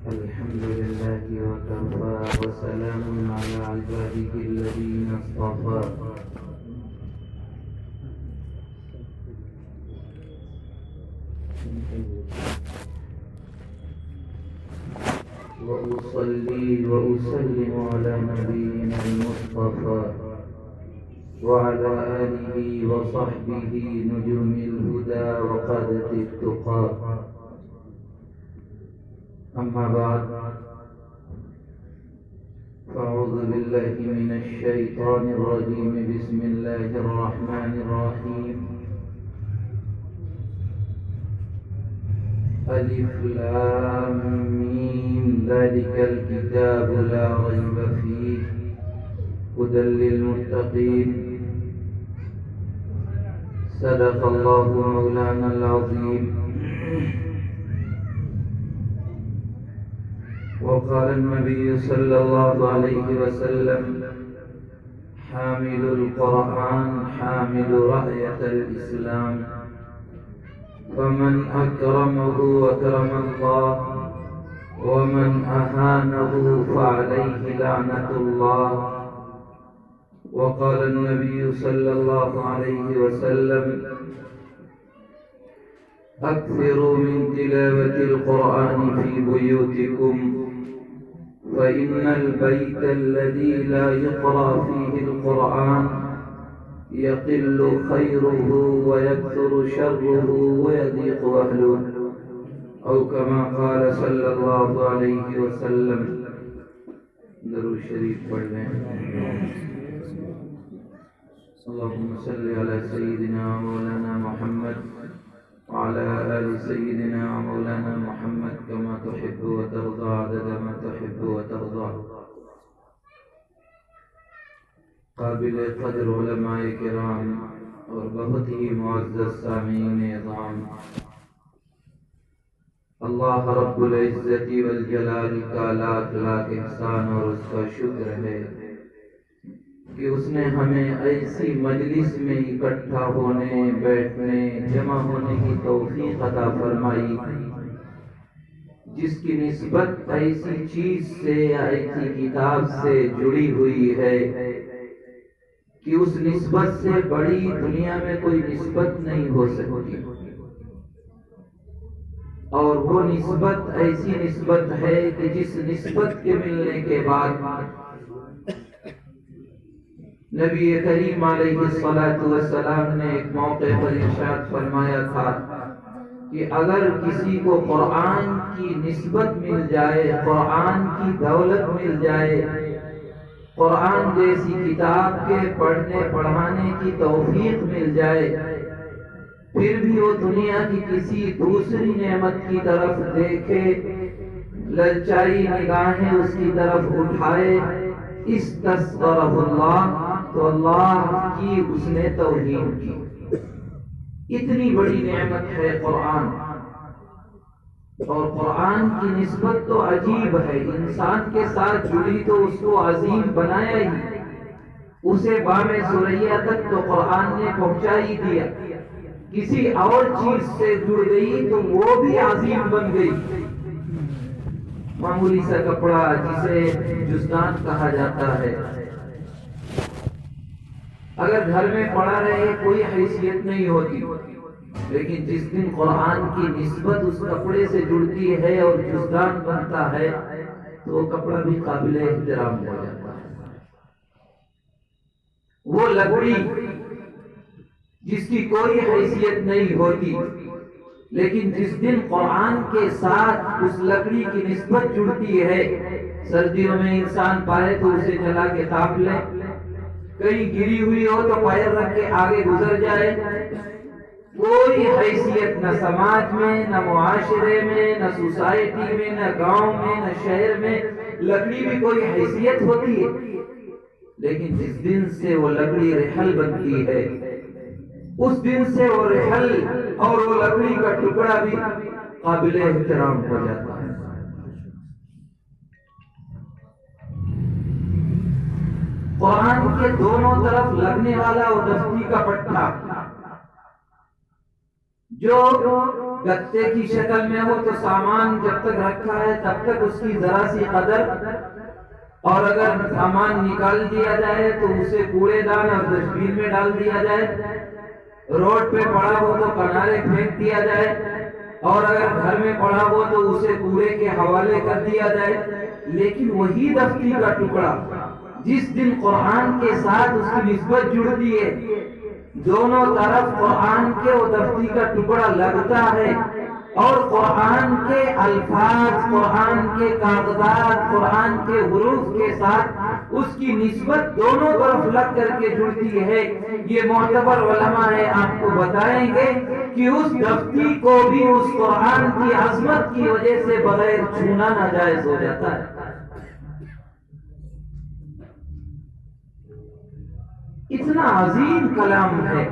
الحمد لله وكفى وسلام على عباده الذين اصطفى وأصلي وأسلم على نبينا المصطفى وعلى آله وصحبه نجوم الهدى وقادة التقى. أما بعد، فأعوذ بالله من الشيطان الرجيم. بسم الله الرحمن الرحيم. ألف لام ميم ذلك الكتاب لا ريب فيه هدى للمتقين. صدق الله مولانا العظيم. وقال النبي صلى الله عليه وسلم: حامل القرآن حامل راية الإسلام، فمن أكرمه أكرم الله، ومن أهانه فعليه لعنة الله. وقال النبي صلى الله عليه وسلم: أكثروا من تلاوة القرآن في بيوتكم، فإن البيت الذي لا يقرأ فيه القرآن يقل خيره ويكثر شره ويضيق أهله، أو كما قال صلى الله عليه وسلم. درود شریف پڑھ لیں. اللهم صل على سيدنا مولانا محمد وعلى آل سيدنا مولانا محمد كما تحب وترضى عدد ما تحب وترضى. قابل قدر علماء کرام اور بہت ہی معزز سامعین اعظام، اللہ رب العزت والجلال کا لاکھ لاکھ احسان اور اس کا شکر ہے کہ اس نے ہمیں ایسی مجلس میں اکٹھا ہونے، بیٹھنے، جمع ہونے کی توفیق عطا فرمائی جس کی نسبت ایسی چیز سے یا ایسی کتاب سے جڑی ہوئی ہے کہ اس نسبت سے بڑی دنیا میں کوئی نسبت نہیں ہو سکتی. اور وہ نسبت ایسی نسبت ہے کہ جس نسبت کے ملنے کے بعد نبی کریم علیہ الصلوۃ والسلام نے ایک موقع پر ارشاد فرمایا تھا کہ اگر کسی کو قرآن کی نسبت مل جائے، قرآن کی دولت مل جائے، قرآن جیسی کتاب کے پڑھنے پڑھانے کی توفیق مل جائے، پھر بھی وہ دنیا کی کسی دوسری نعمت کی طرف دیکھے، للچائی نگاہیں اس کی طرف اٹھائے، استصغرہ اللہ، تو اللہ کی اس نے توہین کی. اتنی بڑی نعمت ہے قرآن. اور قرآن کی نسبت تو عجیب ہے، انسان کے ساتھ جڑی تو اس کو عظیم بنایا ہی، اسے بام ثریا تک تو قرآن نے پہنچا ہی دیا. کسی اور چیز سے جڑ گئی تو وہ بھی عظیم بن گئی. معمولی سا کپڑا جسے جزدان کہا جاتا ہے، اگر گھر میں پڑا رہے کوئی حیثیت نہیں ہوتی، لیکن جس دن قرآن کی نسبت اس کپڑے سے جڑتی ہے اور جزدان بنتا ہے تو وہ کپڑا بھی قابل احترام ہو جاتا ہے. وہ لکڑی جس کی کوئی حیثیت نہیں ہوتی، لیکن جس دن قرآن کے ساتھ اس لکڑی کی نسبت جڑتی ہے، سردیوں میں انسان پائے تو اسے جلا کے تاپ لے، کہیں گری ہوئی ہو تو پیر رکھ کے آگے گزر جائے. کوئی حیثیت نہ سماج میں، نہ معاشرے میں، نہ سوسائٹی میں، نہ گاؤں میں، نہ شہر میں لکڑی بھی کوئی حیثیت ہوتی ہے. لیکن جس دن سے وہ لکڑی رحل بنتی ہے، اس دن سے وہ رحل اور وہ لکڑی کا ٹکڑا بھی قابل احترام ہو جاتا ہے. قرآن کے دونوں طرف لگنے والا وہ دستی کا پٹھا جو گتے کی شکل میں ہو تو سامان جب تک رکھا ہے تب تک اس کی ذرا سی قدر، اور اگر سامان نکال دیا جائے تو اسے کوڑے دان اور ڈسٹ بین میں ڈال دیا جائے، روڈ پہ پڑا ہو تو کنارے پھینک دیا جائے، اور اگر گھر میں پڑا ہو تو اسے کوڑے کے حوالے کر دیا جائے۔ لیکن وہی دفتی کا ٹکڑا جس دن قرآن کے ساتھ اس کی نسبت جڑتی ہے، دونوں طرف قرآن کے وہ دفتی کا ٹکڑا لگتا ہے، اور قرآن کے الفاظ، قرآن کے کاغذات، قرآن کے حروف کے ساتھ اس کی نسبت دونوں طرف لگ کر کے جڑتی ہے۔ یہ معتبر علماء ہے آپ کو بتائیں گے کہ اس دفتی کو بھی اس قرآن کی عظمت کی وجہ سے بغیر چھونا ناجائز ہو جاتا ہے۔ اتنا عظیم کلام ہے۔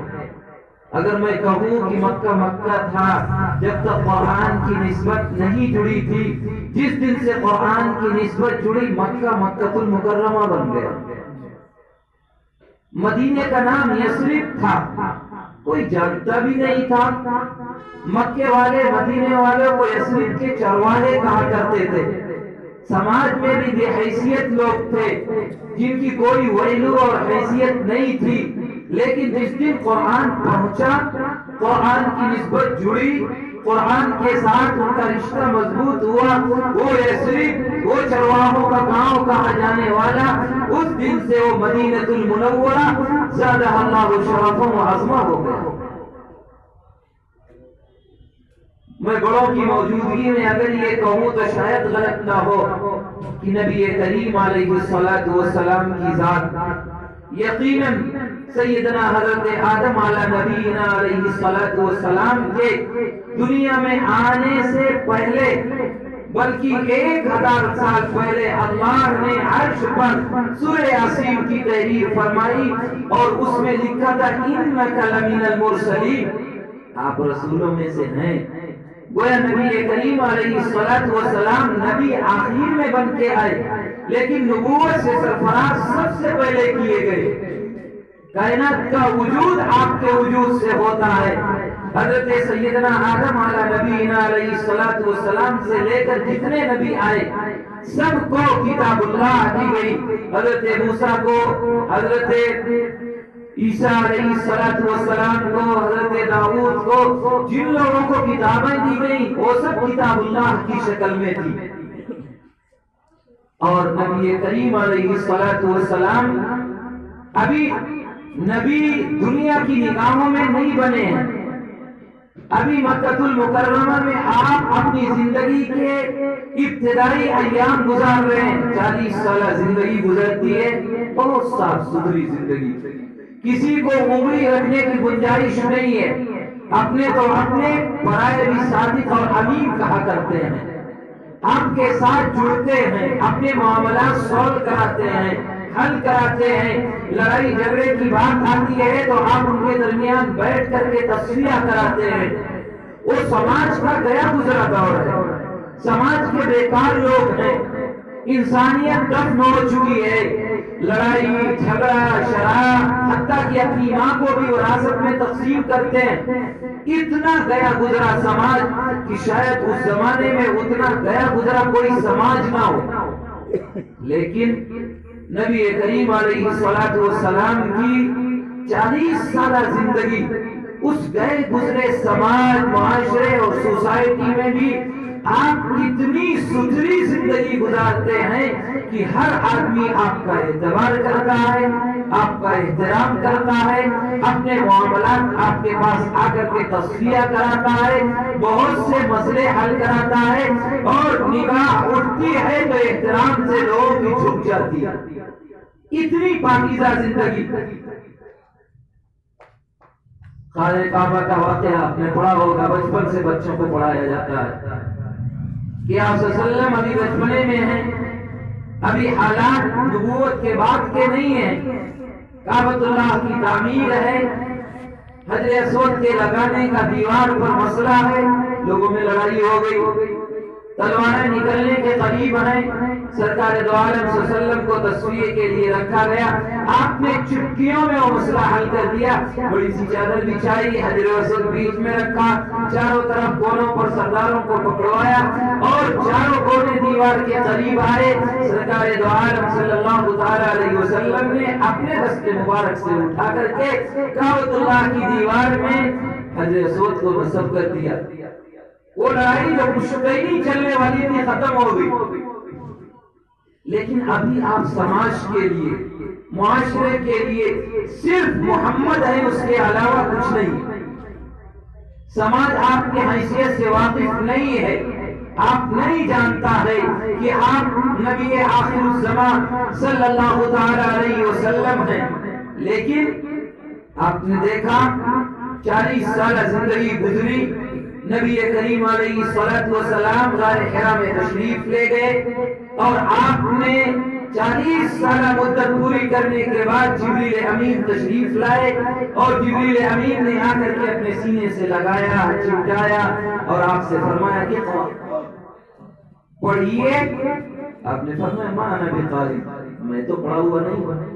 اگر میں کہوں کہ مکہ مکہ تھا جب تک قرآن کی نسبت نہیں جڑی تھی، جس دن سے قرآن کی نسبت جڑی مکہ مکہ المکرمہ بن گیا۔ مدینے کا نام یثرب تھا، کوئی جانتا بھی نہیں تھا۔ مکے والے مدینے والوں کو یثرب کے چرواہے کہا کرتے تھے۔ سماج میں بھی بے حیثیت لوگ تھے جن کی کوئی ویلو اور حیثیت نہیں تھی، لیکن جس دن قرآن پہنچا، قرآن کی نسبت جڑی، قرآن کے ساتھ ان کا رشتہ مضبوط ہوا، وہ یثرب، وہ چرواہوں کا گاؤں کہا جانے والا، اس دن سے وہ مدینہ المنورہ زادہ اللہ شرفا و عظمہ ہو گیا۔ میں بڑوں کی موجودگی میں اگر یہ کہوں تو شاید غلط نہ ہو کہ نبی کریم علیہ الصلوۃ والسلام کی ذات یقیناً سیدنا حضرت آدم علیہ نبینا علیہ الصلوۃ والسلام کے دنیا میں آنے سے پہلے، بلکہ 1000 سال پہلے اللہ نے عرش پر سورہ یاسین کی تحریر فرمائی اور اس میں لکھا تھا انک لمن المرسلین، آپ رسولوں میں سے ہیں۔ گویا نبی کریم علیہ الصلوۃ والسلام نبی آخر میں بن کے آئے، لیکن نبوت سے سرفراز سب سے پہلے کیے گئے۔ کائنات کا وجود آپ کے وجود سے ہوتا ہے۔ حضرت سیدنا آدم علیہ نبینا علیہ الصلوۃ والسلام سے لے کر جتنے نبی آئے سب کو کتاب اللہ دی گئی۔ حضرت موسیٰ کو، حضرت عیسیٰ علیہ الصلوۃ والسلام کو، حضرت داؤد کو، جن لوگوں کو کتابیں دی گئی وہ سب کتاب اللہ کی شکل میں تھی۔ اور نبی کریم علیہ الصلوۃ والسلام ابھی نبی دنیا کی نگاہوں میں نہیں بنے ہیں۔ ابھی مکہ المکرمہ میں آپ اپنی زندگی کے ابتدائی ایام گزار رہے ہیں۔ 40 سالہ زندگی گزرتی ہے، بہت صاف ستھری زندگی، کسی کو انگلی رکھنے کی گنجائش نہیں ہے۔ اپنے تو اپنے، پرائے بھی صادق اور امین کہا کرتے ہیں۔ آپ کے ساتھ جڑتے ہیں، اپنے معاملات سولو کراتے ہیں، حل کراتے ہیں۔ لڑائی جھگڑے کی بات آتی ہے تو آپ ان کے درمیان بیٹھ کر کے تصفیہ کراتے ہیں۔ وہ سماج کا گیا گزرا دور ہے، سماج کے بیکار لوگ ہیں، انسانیت دفن ہو چکی ہے۔ لڑائی جھگڑا شراب، حتیٰ کہ اپنی ماں کو بھی وراثت میں تقسیم کرتے ہیں۔ اتنا گیا گزرا سماج کہ شاید اس زمانے میں اتنا گیا گزرا کوئی سماج نہ ہو۔ لیکن نبی کریم علیہ الصلوۃ والسلام کی 40 سالہ زندگی اس گئے گزرے سماج، معاشرے اور سوسائٹی میں بھی آپ اتنی ستھری زندگی گزارتے ہیں کہ ہر آدمی آپ کا اعتبار کرتا ہے، آپ کا احترام کرتا ہے، اپنے معاملات آپ کے پاس آ کر کے تصفیہ کراتا ہے، بہت سے مسئلے حل کراتا ہے، اور نگاہ اٹھتی ہے تو احترام سے لوگوں کی جھک جاتی ہے۔ اتنی پاکیزہ زندگی۔ خانہ کعبہ کا واقعہ آپ نے پڑھا ہوگا، بچپن سے بچوں کو پڑھایا جاتا ہے کہ آپ صلی اللہ علیہ وسلم ابھی بچپنے میں ہیں، ابھی حالات نبوت کے بعد کے نہیں ہیں۔ کعبۃ اللہ کی تعمیر ہے، حجر اسود کے لگانے کا دیوار پر مسئلہ ہے، لوگوں میں لڑائی ہو گئی، تلواریں نکلنے کے قریب ہیں، سرکار دو عالم صلی اللہ علیہ وسلم کو تصفیے کے لیے رکھا گیا، آپ نے چٹکیوں میں وہ مسئلہ حل کر دیا، بڑی سی چادر بچھائی، حجر اسود بیچ میں رکھا، چاروں طرف کونوں پر سرداروں کو پکڑوایا اور چاروں کونے دیوار کے قریب آئے. سرکار دو عالم صلی اللہ تعالی علیہ وسلم نے اپنے دست مبارک سے اٹھا کر کے کعبۃ اللہ کی دیوار میں حجر اسود کو نصب کر دیا. وہ لڑائی جو مشتعلی چلنے والی تھی ختم ہو گئی. لیکن ابھی آپ سماج کے لیے، معاشرے کے لیے صرف محمد ہے، اس کے علاوہ کچھ نہیں. سماج آپ کی حیثیت سے واقف نہیں ہے، آپ نہیں جانتا ہے کہ آپ نبی آخر الزمان صلی اللہ تعالی علیہ وسلم ہیں. لیکن آپ نے دیکھا 40 سالہ زندگی گزری، نبی کریم علیہ الصلوۃ والسلام غار حرا میں تشریف لے گئے اور آپ نے 40 سالہ مدت پوری کرنے کے بعد جبریل امین تشریف لائے اور جبریل امین نے آ کر کے اپنے سینے سے لگایا، چمٹایا اور آپ سے فرمایا کہ پڑھیے. آپ نے فرمایا ما انا بقاری، میں تو پڑھا ہوا نہیں ہوں،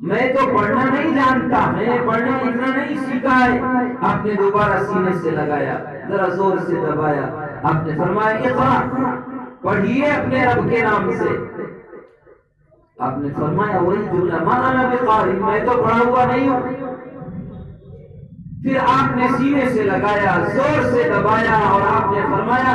میں تو پڑھنا نہیں جانتا، میں نے پڑھنا اتنا نہیں سیکھا ہے. آپ نے دوبارہ سینے سے لگایا، ذرا زور سے دبایا. آپ نے فرمایا اقرا، پڑھیے اپنے رب کے نام سے. آپ نے فرمایا وہی جملہ ما انا بقاری، میں تو پڑھا ہوا نہیں ہوں. پھر آپ نے سینے سے لگایا، زور سے دبایا اور آپ نے فرمایا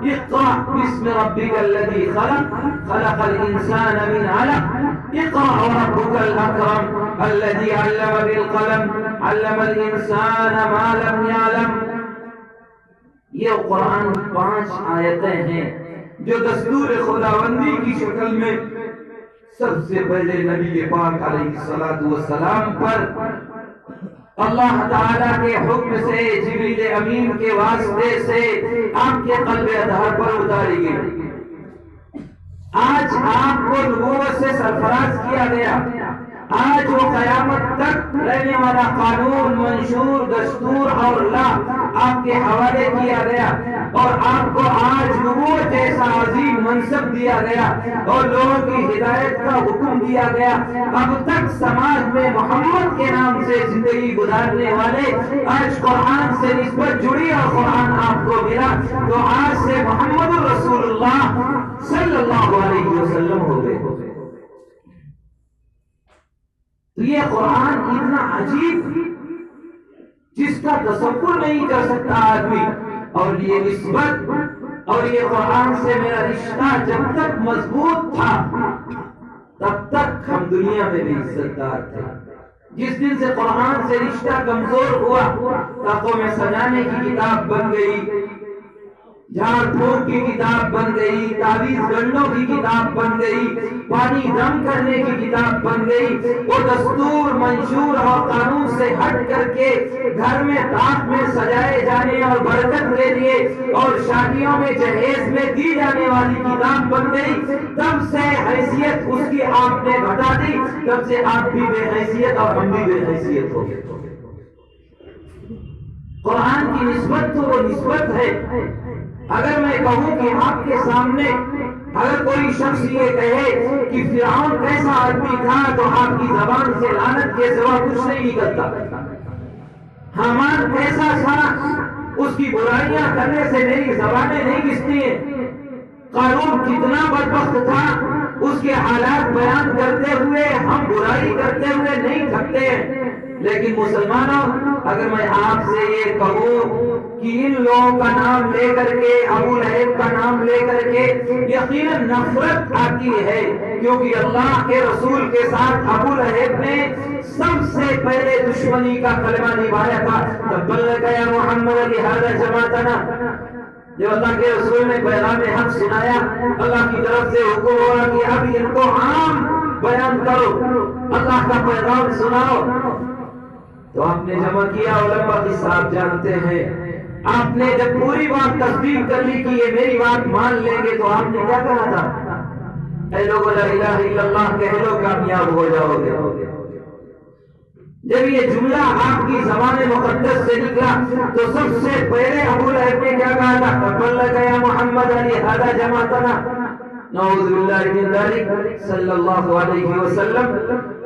اقرا بسم ربک الذی خلق خلق الانسان من علق اقرا وربک الاکرم الذی علم بالقلم علم الانسان ما لم یعلم. یہ قرآن 5 آیتیں ہیں جو دستور خداوندی کی شکل میں سب سے پہلے نبی پاک علیہ الصلوۃ والسلام پر اللہ تعالیٰ کے حکم سے جبریل امین کے واسطے سے آپ کے قلب اطہر پر اتاری گئی. آج آپ کو نبوت سے سرفراز کیا گیا. آج وہ قیامت تک رہنے والا قانون، منشور، دستور اور لا آپ کے حوالے کیا گیا اور آپ کو آج نبوت جیسا عظیم منصب دیا گیا اور لوگوں کی ہدایت کا حکم دیا گیا. اب تک سماج میں محمد کے نام سے زندگی گزارنے والے آج قرآن سے نسبت جڑی اور قرآن آپ کو ملا تو آج سے محمد رسول اللہ صلی اللہ علیہ وسلم ہو گئے. تو یہ قرآن اتنا عجیب جس کا تصور نہیں کر سکتا آدمی، اور یہ نسبت اور یہ قرآن سے میرا رشتہ جب تک مضبوط تھا تب تک ہم دنیا میں بھی عزت دار تھے. جس دن سے قرآن سے رشتہ کمزور ہوا، تاقوں میں سجانے کی کتاب بن گئی، جھاڑ پھونک کی کتاب بن گئی، تعویذ گنڈوں کی کتاب بن گئی، پانی دم کرنے کی کتاب بن گئی. وہ دستور، منشور اور قانون سے ہٹ کر کے گھر میں طاق میں سجائے جانے اور برکت کے لیے اور شادیوں میں جہیز میں دی جانے والی کتاب بن گئی. تب سے حیثیت اس کی آپ نے گھٹا دی، تب سے آپ بھی بے حیثیت اور ہم بھی بے حیثیت ہو گئے. قرآن کی نسبت تو وہ نسبت ہے. اگر میں کہوں کہ آپ کے سامنے اگر کوئی شخص یہ کہے کہ فرعون کیسا آدمی تھا تو آپ کی زبان سے لعنت کے سوا کچھ نہیں نکلتا. حامان کیسا تھا، اس کی برائیاں کرنے سے میری زبانیں نہیں گھستی ہیں. قارون کتنا بدبخت تھا، اس کے حالات بیان کرتے ہوئے ہم برائی کرتے ہوئے نہیں تھکتے ہیں. لیکن مسلمانوں، اگر میں آپ سے یہ کہوں کہ ان لوگوں کا نام لے کر کے، ابو لہب کا نام لے کر کے یقیناً نفرت آتی ہے، کیونکہ اللہ کے رسول کے ساتھ ابو لہب نے سب سے پہلے دشمنی کا کلمہ نبھایا تھا. تبت یا محمد لہذا جماعتنا، جب اللہ کے رسول نے پیغام حق سنایا، اللہ کی طرف سے حکم ہوا کہ اب ان کو عام بیان کرو، اللہ کا پیغام سناؤ. تو آپ نے جمع کیا. علماء کی صاحب جانتے ہیں، آپ نے جب پوری بات تصدیق کر لی کہ یہ میری بات مان لیں گے تو آپ نے کیا کہا تھا؟ اے لوگوں لا الہ الا اللہ کہہ لو، کامیاب ہو جاؤ گے. جب یہ جملہ آپ کی زبان مقدس سے نکلا تو سب سے پہلے ابو لہب نے کیا کہا تھا؟ تبت یا محمد لہذا جماعتنا. نعوذ باللہ من ذالک صلی اللہ علیہ وسلم،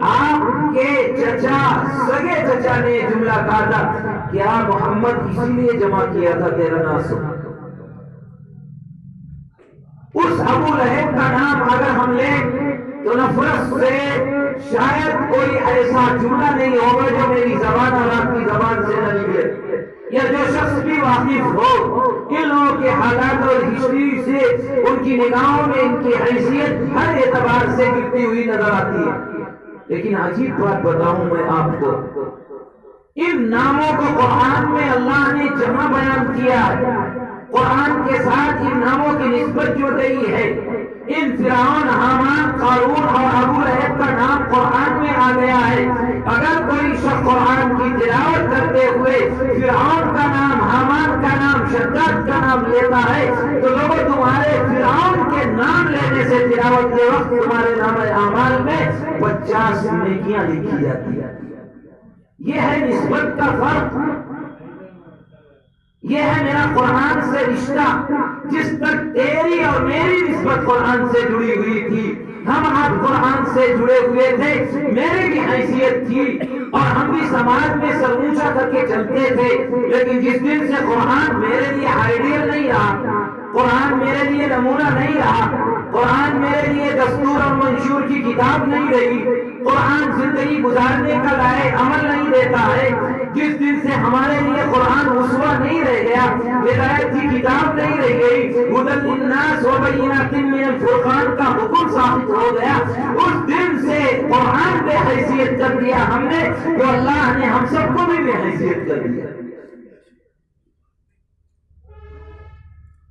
آپ کے چچا، سگے چچا نے جملہ کہا تھا، کیا محمد اسی لیے جمع کیا تھا تیرا ناسو؟ اس ابو لہب کا نام اگر ہم لیں تو نفرت سے شاید کوئی ایسا جملہ نہیں ہوگا جو میری زبان اور آپ کی زبان سے نہ نکلے، یا جو شخص بھی واقف ہو ان لوگوں کے حالات اور ہسٹری سے ان کی نگاہوں میں ان کی حیثیت ہر اعتبار سے گرتی ہوئی نظر آتی ہے۔ لیکن عجیب بات بتاؤں میں آپ کو، ان ناموں کو قرآن میں اللہ نے جمع بیان کیا ہے، قرآن کے ساتھ ان ناموں کی نسبت جو دی ہے، ان فرعون، حامان، قارون اور ابو لہب کا نام قرآن میں آ گیا ہے۔ اگر کوئی شخص قرآن کی تلاوت کرتے ہوئے فرعون کا نام، حامان کا نام، شداد کا نام لیتا ہے تو لوگوں تمہارے فرعون کے نام لینے سے تلاوت کے وقت تمہارے نام اعمال میں 50 نیکیاں لکھی جاتی ہیں۔ یہ ہے نسبت کا فرق، یہ ہے میرا قرآن سے رشتہ۔ جس تک تیری اور میری نسبت قرآن سے جڑی ہوئی تھی، ہم آپ قرآن سے جڑے ہوئے تھے، میرے بھی حیثیت تھی اور ہم بھی سماج میں سر اونچا کر کے چلتے تھے، لیکن جس دن سے قرآن میرے لیے آئیڈیل نہیں رہا، قرآن میرے لیے نمونہ نہیں رہا، قرآن میرے لیے دستور اور منشور کی کتاب نہیں رہی، قرآن زندگی گزارنے کا لائق عمل نہیں دیتا ہے، جس دن سے ہمارے لیے قرآن اسوہ نہیں رہ گیا، ہدایت کی کتاب نہیں رہ گئی، ھدی للناس وبینات من الفرقان کا حکم ثابت ہو گیا، اس دن سے قرآن بے حیثیت کر دیا ہم نے، تو اللہ نے ہم سب کو بھی بے حیثیت کر دیا۔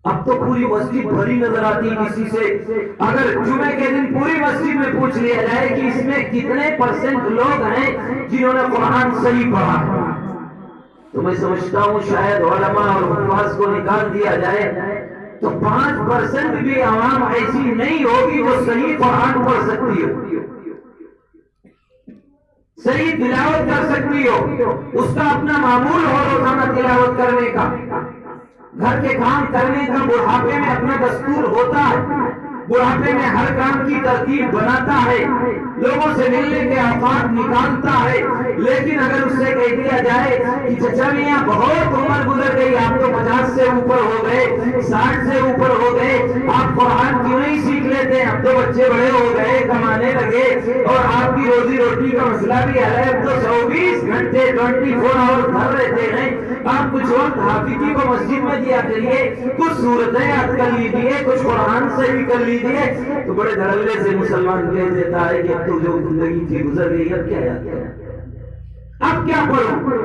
اب تو پوری مسجد بھری نظر آتی ہے کسی سے، اگر جمعے کے دن پوری مسجد میں پوچھ لیا جائے کہ اس میں کتنے % لوگ ہیں جنہوں نے قرآن صحیح پڑھا ہے، تو میں سمجھتا ہوں شاید علماء اور حفاظ کو نکال دیا جائے تو 5% بھی عوام ایسی نہیں ہوگی جو صحیح قرآن پڑھ سکتی ہو، صحیح تلاوت کر سکتی ہو، اس کا اپنا معمول ہو روزانہ تلاوت کرنے کا، گھر کے کام کرنے کا بڑھاپے میں اپنا دستور ہوتا ہے، بڑھاپے میں ہر کام کی ترتیب بناتا ہے، لوگوں سے ملنے کے اوقات نکالتا ہے، لیکن اگر اس سے کہہ دیا جائے کہ چچا میاں بہت عمر گزر گئی، آپ تو 50 سے اوپر ہو گئے، 60 سے اوپر ہو گئے، آپ قرآن کیوں نہیں سیکھ لیتے؟ اب تو بچے بڑے ہو گئے، کمانے لگے اور آپ کی روزی روٹی کا مسئلہ بھی ہے، اب تو 24 گھنٹے 24 آور گھر رہتے ہیں، آپ کچھ وقت حافظی کو مسجد میں دیا کریے، کچھ صورتیں یاد کر لیجیے، کچھ قرآن سے بھی کر لیجیے، تو بڑے دھڑلے سے مسلمان کہہ دیتا ہے کہ اب تو جو زندگی تھی گزر گئی، اب کیا یاد کریں، اب کیا پڑھوں،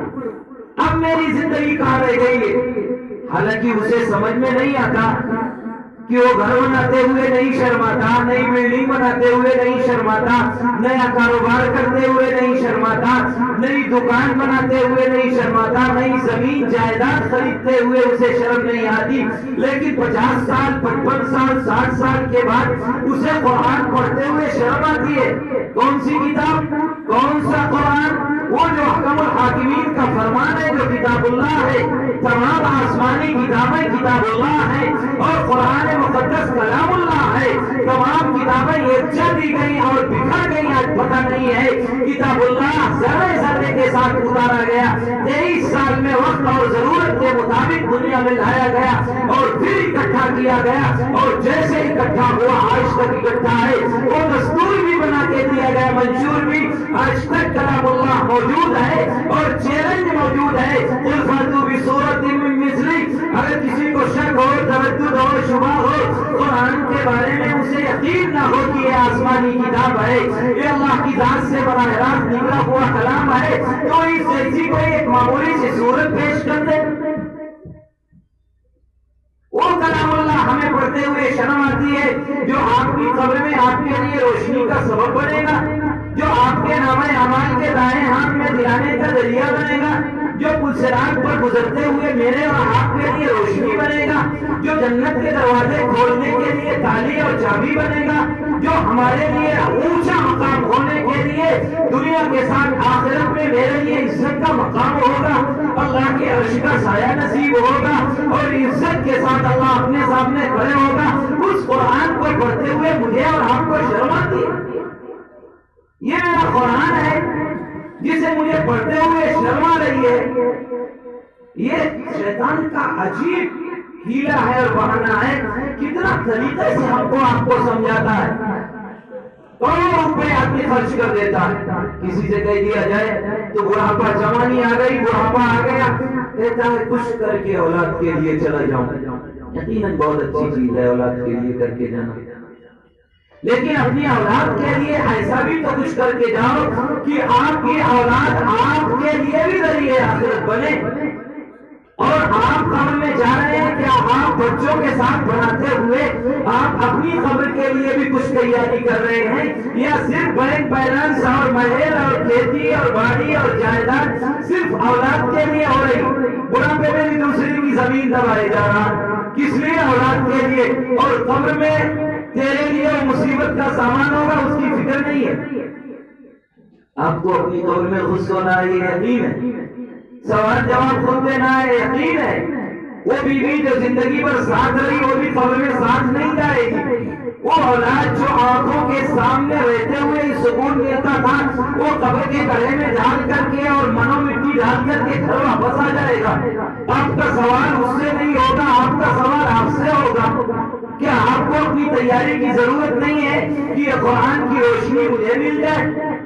اب میری زندگی کہاں رہ گئی ہے؟ حالانکہ اسے سمجھ میں نہیں آتا کہ وہ گھر بناتے ہوئے نہیں شرماتا، نئی بلڈنگ بناتے ہوئے نہیں شرماتا، نیا کاروبار کرتے ہوئے نہیں شرماتا، نئی دکان بناتے ہوئے نہیں شرماتا، نئی زمین جائیداد خریدتے ہوئے اسے شرم نہیں آتی، لیکن 50 سال 55 سال 60 سال کے بعد اسے قرآن پڑھتے ہوئے شرم آتی ہے۔ کون سی کتاب، کون سا قرآن؟ وہ جو حکم الحاکمین کا فرمان ہے، جو کتاب اللہ ہے، تمام آسمانی کتابیں کتاب اللہ ہے اور قرآن مقدس کلام اللہ ہے، تمام کتابیں یکجا دی گئی اور بکھر گئی، آج پتہ نہیں ہے کتاب اللہ ذرے ذرے کے ساتھ اتارا گیا، 23 سال میں وقت اور ضرورت کے مطابق دنیا میں لایا گیا اور پھر اکٹھا کیا گیا، اور جیسے اکٹھا ہوا آج تک اکٹھا ہے، وہ دستور بھی بنا کے دیا گیا، منشور بھی، آج تک کلام اللہ موجود ہے اور چیلنج موجود ہے، قل فاتوا بسورۃ من مثلہ، اگر کسی کو شک ہو، تردد ہو، شبہ ہو قرآن کے بارے میں، اسے یقین نہ ہو کہ یہ آسمانی کتاب ہے، یہ اللہ کی ذات سے براہ راست نکلا ہوا کلام ہے، تو اس جیسی کوئی ایک معمولی سی صورت پیش کر دے، وہ کلام اللہ ہمیں پڑھتے ہوئے شرم آتی ہے جو آپ کی قبر میں آپ کے لیے روشنی کا سبب بنے گا، جو آپ کے نامہ اعمال کے دائیں ہاتھ میں دلانے کا ذریعہ بنے گا، جو پلسرات پر گزرتے ہوئے میرے اور آپ کے لیے روشنی بنے گا، جو جنت کے دروازے کھولنے کے لیے تالی اور چابی بنے گا، جو ہمارے لیے اونچا مقام ہونے کے لیے دنیا کے ساتھ آخرت میں میرے لیے عزت کا مقام ہوگا، اللہ کے عرش کا سایہ نصیب ہوگا اور عزت کے ساتھ اللہ اپنے سامنے کھڑے ہوگا، اس قرآن کو پڑھتے ہوئے یہ میرا قرآن ہے جسے مجھے پڑھتے ہوئے شرم آ رہی ہے. یہ شیطان کا عجیب ہیلا ہے اور بہانہ ہے. کتنا طریقے سے ہم کو آپ کو سمجھاتا ہے. کروڑوں روپے آدمی خرچ کر دیتا ہے. کسی سے کہہ دیا جائے تو بڑھاپا جوانی آ گئی, بڑھاپا آ گیا, کہتا ہے کچھ کر کے اولاد کے لیے چلا جاؤں. یقیناً بہت اچھی چیز ہے اولاد کے لیے کر کے جانا, لیکن اپنی اولاد کے لیے ایسا بھی تو کچھ کر کے جاؤ کہ آپ کی اولاد آپ کے لیے بھی ذریعے آخرت بنے. اور آپ قبر میں جا رہے ہیں, کیا آپ بچوں کے ساتھ بناتے ہوئے آپ اپنی قبر کے لیے بھی کچھ تیاری کر رہے ہیں, یا صرف بینک بیلنس اور محل اور کھیتی اور باڑی اور جائیداد صرف اولاد کے لیے ہو رہی؟ بڑھاپے میں بھی دوسرے کی زمین دبائے جا رہا, کس لیے؟ اولاد کے لیے. اور قبر میں تیرے لیے مصیبت کا سامان ہوگا, اس کی فکر نہیں ہے. آپ کو اپنی قبر میں خوش ہونا ہے, یہ یقین ہے. سوال جواب خود دینا ہے, یقین ہے. وہ بیوی جو زندگی بھر ساتھ رہی وہ بھی قبر میں ساتھ نہیں جائے گی. وہ اولاد جو آنکھوں کے سامنے رہتے ہوئے سکون دیتا تھا وہ قبر کے گڑھے میں ڈال کر کے اور منو مٹی ڈال کر کے گھر واپس آ جائے گا. آپ کا سوال اس سے نہیں ہوگا, آپ کا سوال آپ سے ہوگا. کیا آپ کو اپنی تیاری کی ضرورت نہیں ہے کہ یہ قرآن کی روشنی مجھے مل جائے؟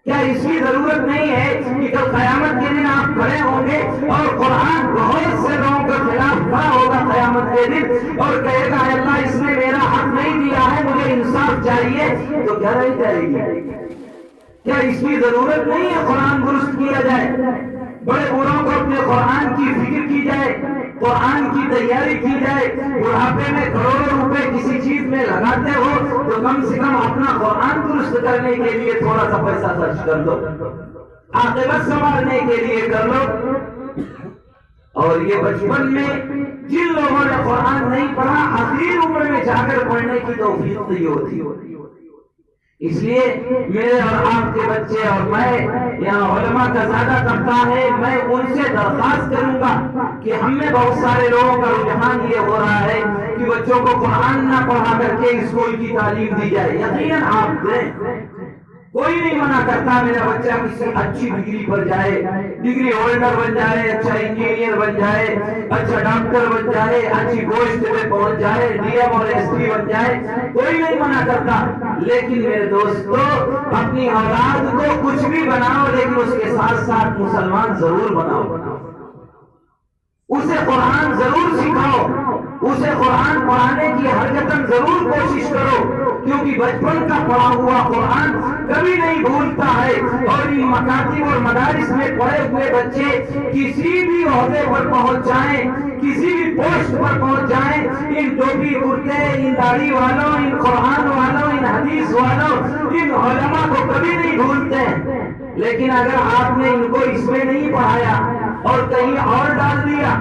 کیا اس کی ضرورت نہیں ہے کہ کل قیامت کے دن آپ کھڑے ہوں گے اور قرآن بہت سے لوگوں کے خلاف کھڑا ہوگا قیامت کے دن اور کہے گا اللہ اس نے میرا حق نہیں دیا ہے, مجھے انصاف چاہیے, تو کیا رہ جائے گی؟ کیا اس کی ضرورت نہیں ہے قرآن درست کیا جائے, بڑے بوڑھوں کو اپنے قرآن کی فکر کی جائے, قرآن کی تیاری کی جائے. بڑھاپے میں کروڑوں روپے کسی چیز میں لگاتے ہو تو کم سے کم اپنا قرآن درست کرنے کے لیے تھوڑا سا پیسہ خرچ کر دو, عاقبت سنبھالنے کے لیے کر لو. اور یہ بچپن میں جن لوگوں نے قرآن نہیں پڑھا آخری عمر میں جا کر پڑھنے کی توفیق نہیں ہوتی. اس لیے میرے اور آپ کے بچے اور میں, یہاں علماء کا زیادہ طبقہ ہے, میں ان سے درخواست کروں گا کہ ہم میں بہت سارے لوگوں کا رجحان یہ ہو رہا ہے کہ بچوں کو قرآن نہ پڑھا کر کے اسکول کی تعلیم دی جائے. یقیناً آپ دیں, کوئی نہیں منع کرتا میرا بچہ کسی اچھی ڈگری پر جائے, ڈگری ہولڈر بن جائے, اچھا انجینئر بن جائے, اچھا ڈاکٹر بن جائے, اچھی پوسٹ پہ پہنچ جائے, ڈی ایم اور ایس پی بن جائے, کوئی نہیں منع کرتا. لیکن میرے دوستو اپنی اولاد کو کچھ بھی بناؤ لیکن اس کے ساتھ ساتھ مسلمان ضرور بناؤ, اسے قرآن ضرور سکھاؤ, اسے قرآن پڑھانے کی حرکتاً ضرور کوشش کرو, کیونکہ بچپن کا پڑھا ہوا قرآن کبھی نہیں بھولتا ہے. اور ان مکاتب اور مدارس میں پڑھے ہوئے بچے کسی بھی عہدے پر پہنچ جائیں, کسی بھی پوسٹ پر پہنچ جائیں, ان ٹوپی کرتے, ان داڑھی والوں, ان قرآن والوں, ان حدیث والوں, ان علماء کو کبھی نہیں بھولتے. لیکن اگر آپ نے ان کو اس میں نہیں پڑھایا اور کہیں اور ڈال دیا,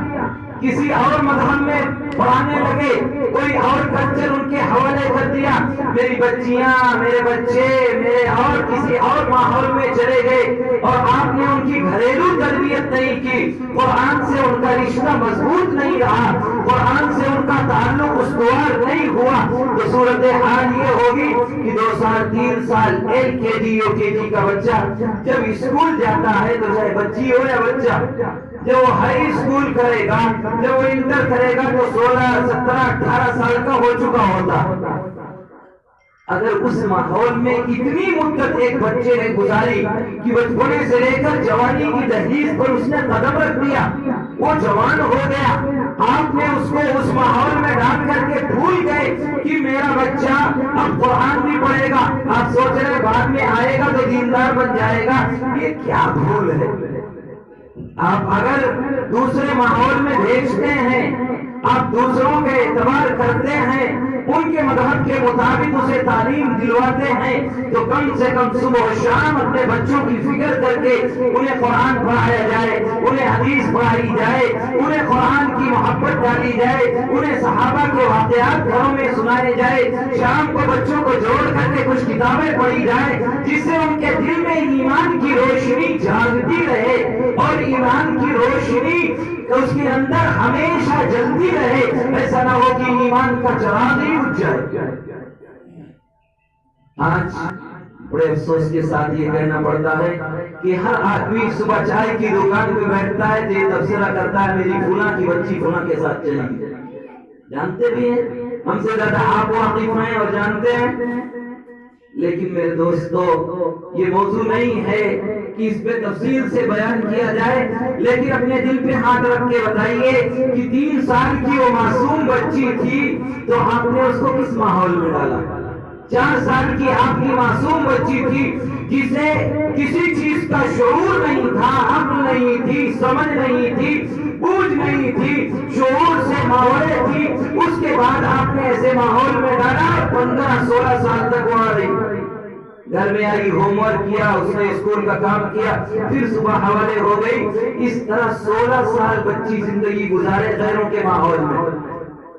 کسی اور مذہب میں پڑھانے لگے, کوئی اور کلچر ان کے حوالے کر دیا, میری بچیاں, میرے بچے میرے اور کسی اور ماحول میں چلے گئے اور آپ نے ان کی گھریلو تربیت نہیں کی, قرآن سے ان کا رشتہ مضبوط نہیں رہا, قرآن سے ان کا تعلق استوار نہیں ہوا, تو صورتحال یہ ہوگی کہ 2 سال 3 سال LKG UKG کا بچہ جب اسکول جاتا ہے, تو چاہے بچی ہو یا بچہ, جب وہ ہائی اسکول کرے گا, جب وہ انٹر کرے گا تو 16 17 18 سال کا ہو چکا ہوتا. اگر اس ماحول میں اتنی مدت ایک بچے نے گزاری کہ بچپنے سے لے کر جوانی کی دہلیز پر اس نے قدم رکھ دیا, وہ جوان ہو گیا, آپ نے اس کو اس ماحول میں ڈال کر کے بھول گئے کہ میرا بچہ اب قرآن بھی پڑھے گا, آپ سوچ رہے بعد میں آئے گا تو دیندار بن جائے گا, یہ کیا بھول ہے. آپ اگر دوسرے ماحول میں بھیجتے ہیں, آپ دوسروں کے اعتبار کرتے ہیں, ان کے مذہب کے مطابق اسے تعلیم دلواتے ہیں, تو کم سے کم صبح و شام اپنے بچوں کی فکر کر کے انہیں قرآن پڑھایا جائے, انہیں حدیث پڑھائی جائے, انہیں قرآن کی محبت ڈالی جائے, انہیں صحابہ کے واقعات گھروں میں سنائے جائے, شام کو بچوں کو جوڑ کر کے کچھ کتابیں پڑھی جائے جس سے ان کے دل میں ایمان کی روشنی جاگتی رہے, اور ایمان کی روشنی اس کے اندر ہمیشہ جلتی رہے, ایسا نہ ہو کہ ایمان کا چراغ ہی بجھ جائے. آج بڑے افسوس کے ساتھ یہ کہنا پڑتا ہے کہ ہر آدمی صبح چائے کی دکان پہ بیٹھتا ہے تو یہ تبصرہ کرتا ہے میری فلاں کی بچی فلاں کے ساتھ چلی گئی. جانتے بھی ہیں ہم سے زیادہ آپ واقف ہیں اور جانتے ہیں، لیکن میرے دوستو یہ موضوع نہیں ہے کہ اس پہ تفصیل سے بیان کیا جائے، لیکن اپنے دل پہ ہاتھ رکھ کے بتائیے کہ 3 سال کی وہ معصوم بچی تھی تو آپ نے اس کو کس ماحول میں ڈالا؟ 4 سال کی آپ کی معصوم بچی تھی جسے کسی چیز کا شعور نہیں تھا، عقل نہیں تھی، سمجھ نہیں تھی، بوجھ نہیں تھی، شعور سے ماورے تھی، اس کے بعد آپ نے ایسے ماحول میں ڈالا. 15-16 سال تک وہاں رہی، گھر میں آئی، ہوم ورک کیا، اس نے اسکول کا کام کیا، پھر صبح حوالے ہو گئی. اس طرح 16 سال بچی زندگی گزارے غیروں کے ماحول میں،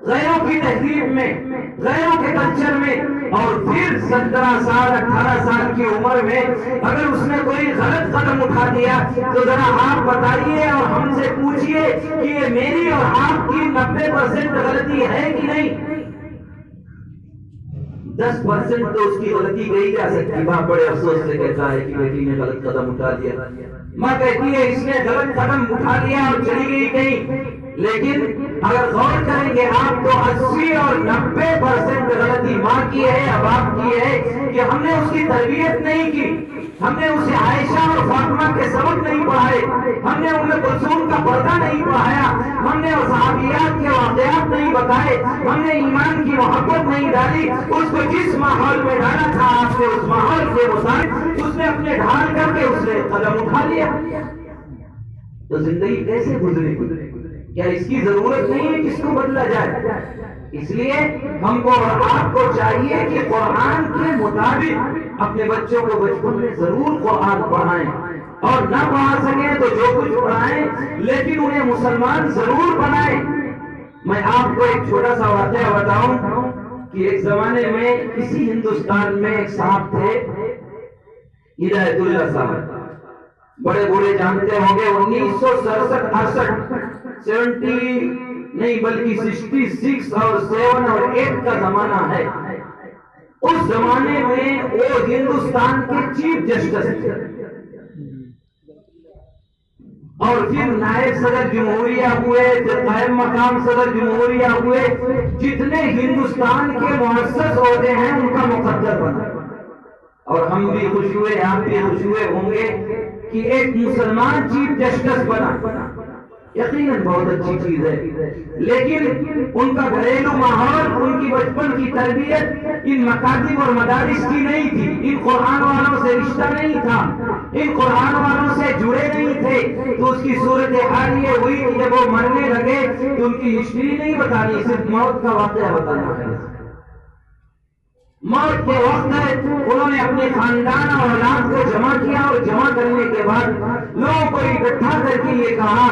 غیروں کی تہذیب میں، غیروں کے کلچر میں، اور پھر 17 سال 18 سال کی عمر میں اگر اس نے کوئی غلط قدم اٹھا دیا تو ذرا آپ بتائیے اور ہم سے پوچھئے کہ یہ میری اور آپ کی 90% غلطی ہے کہ نہیں؟ 10% تو اس کی غلطی کہی جا سکتی. باپ بڑے افسوس سے کہتا ہے کہ بیٹی نے غلط قدم اٹھا دیا، ماں کہتی ہے اس نے غلط قدم اٹھا لیا اور چلی گئی کہیں. لیکن اگر غور کریں گے آپ تو 80 اور 90% غلطی ماں کی ہے یا باپ کی ہے کہ ہم نے اس کی تربیت نہیں کی، ہم نے اسے عائشہ اور فاطمہ کے سبق نہیں پڑھائے، ہم نے ام کلثوم کا پردہ نہیں پڑھایا، ہم نے صحابیات کے واقعات نہیں بتائے، ہم نے ایمان کی محبت نہیں ڈالی. اس کو جس ماحول میں ڈالا تھا آپ نے اس ماحول کے مطابق اس نے اپنے ڈھال کر کے اس نے قدم اٹھا لیا. تو زندگی کیسے گزرے؟ کیا اس کی ضرورت نہیں ہے کہ اس کو بدلا جائے؟ اس لیے ہم کو اور آپ کو چاہیے کہ قرآن کے مطابق اپنے بچوں کو بچپن میں ضرور قرآن پڑھائیں، اور نہ پڑھا سکیں تو جو کچھ پڑھائیں لیکن انہیں مسلمان ضرور بنائیں. میں آپ کو ایک چھوٹا سا واقعہ بتاؤں کہ ایک زمانے میں کسی ہندوستان میں ایک صاحب تھے، ہدایت اللہ صاحب، بڑے بوڑھے جانتے ہوں گے. 1967-68 70 نہیں بلکہ 66 اور 7 اور 8 کا زمانہ ہے. اس زمانے میں وہ ہندوستان کے چیف جسٹس تھے، اور پھر نائب صدر جمہوریہ ہوئے، قائم مقام صدر جمہوریہ ہوئے. جتنے ہندوستان کے مؤسس عہدے ہیں ان کا مقدر بنا. اور ہم بھی خوش ہوئے، آپ بھی خوش ہوئے ہوں گے کہ ایک مسلمان چیف جسٹس بنا. یقیناً بہت اچھی چیز ہے، لیکن ان کا گھریلو ماحول، ان کی بچپن کی تربیت ان مکاتب اور مدارس کی نہیں تھی. ان قرآن والوں سے رشتہ نہیں تھا، ان قرآن والوں سے جڑے نہیں تھے. تو اس کی صورتحال یہ ہوئی کہ جب وہ مرنے لگے تو ان کی ہسٹری نہیں بتانی، صرف موت کا واقعہ بتانا ہے. موت کے وقت انہوں نے اپنے خاندان اور اولاد کو جمع کیا، اور جمع کرنے کے بعد لوگوں کو اکٹھا کر کے یہ کہا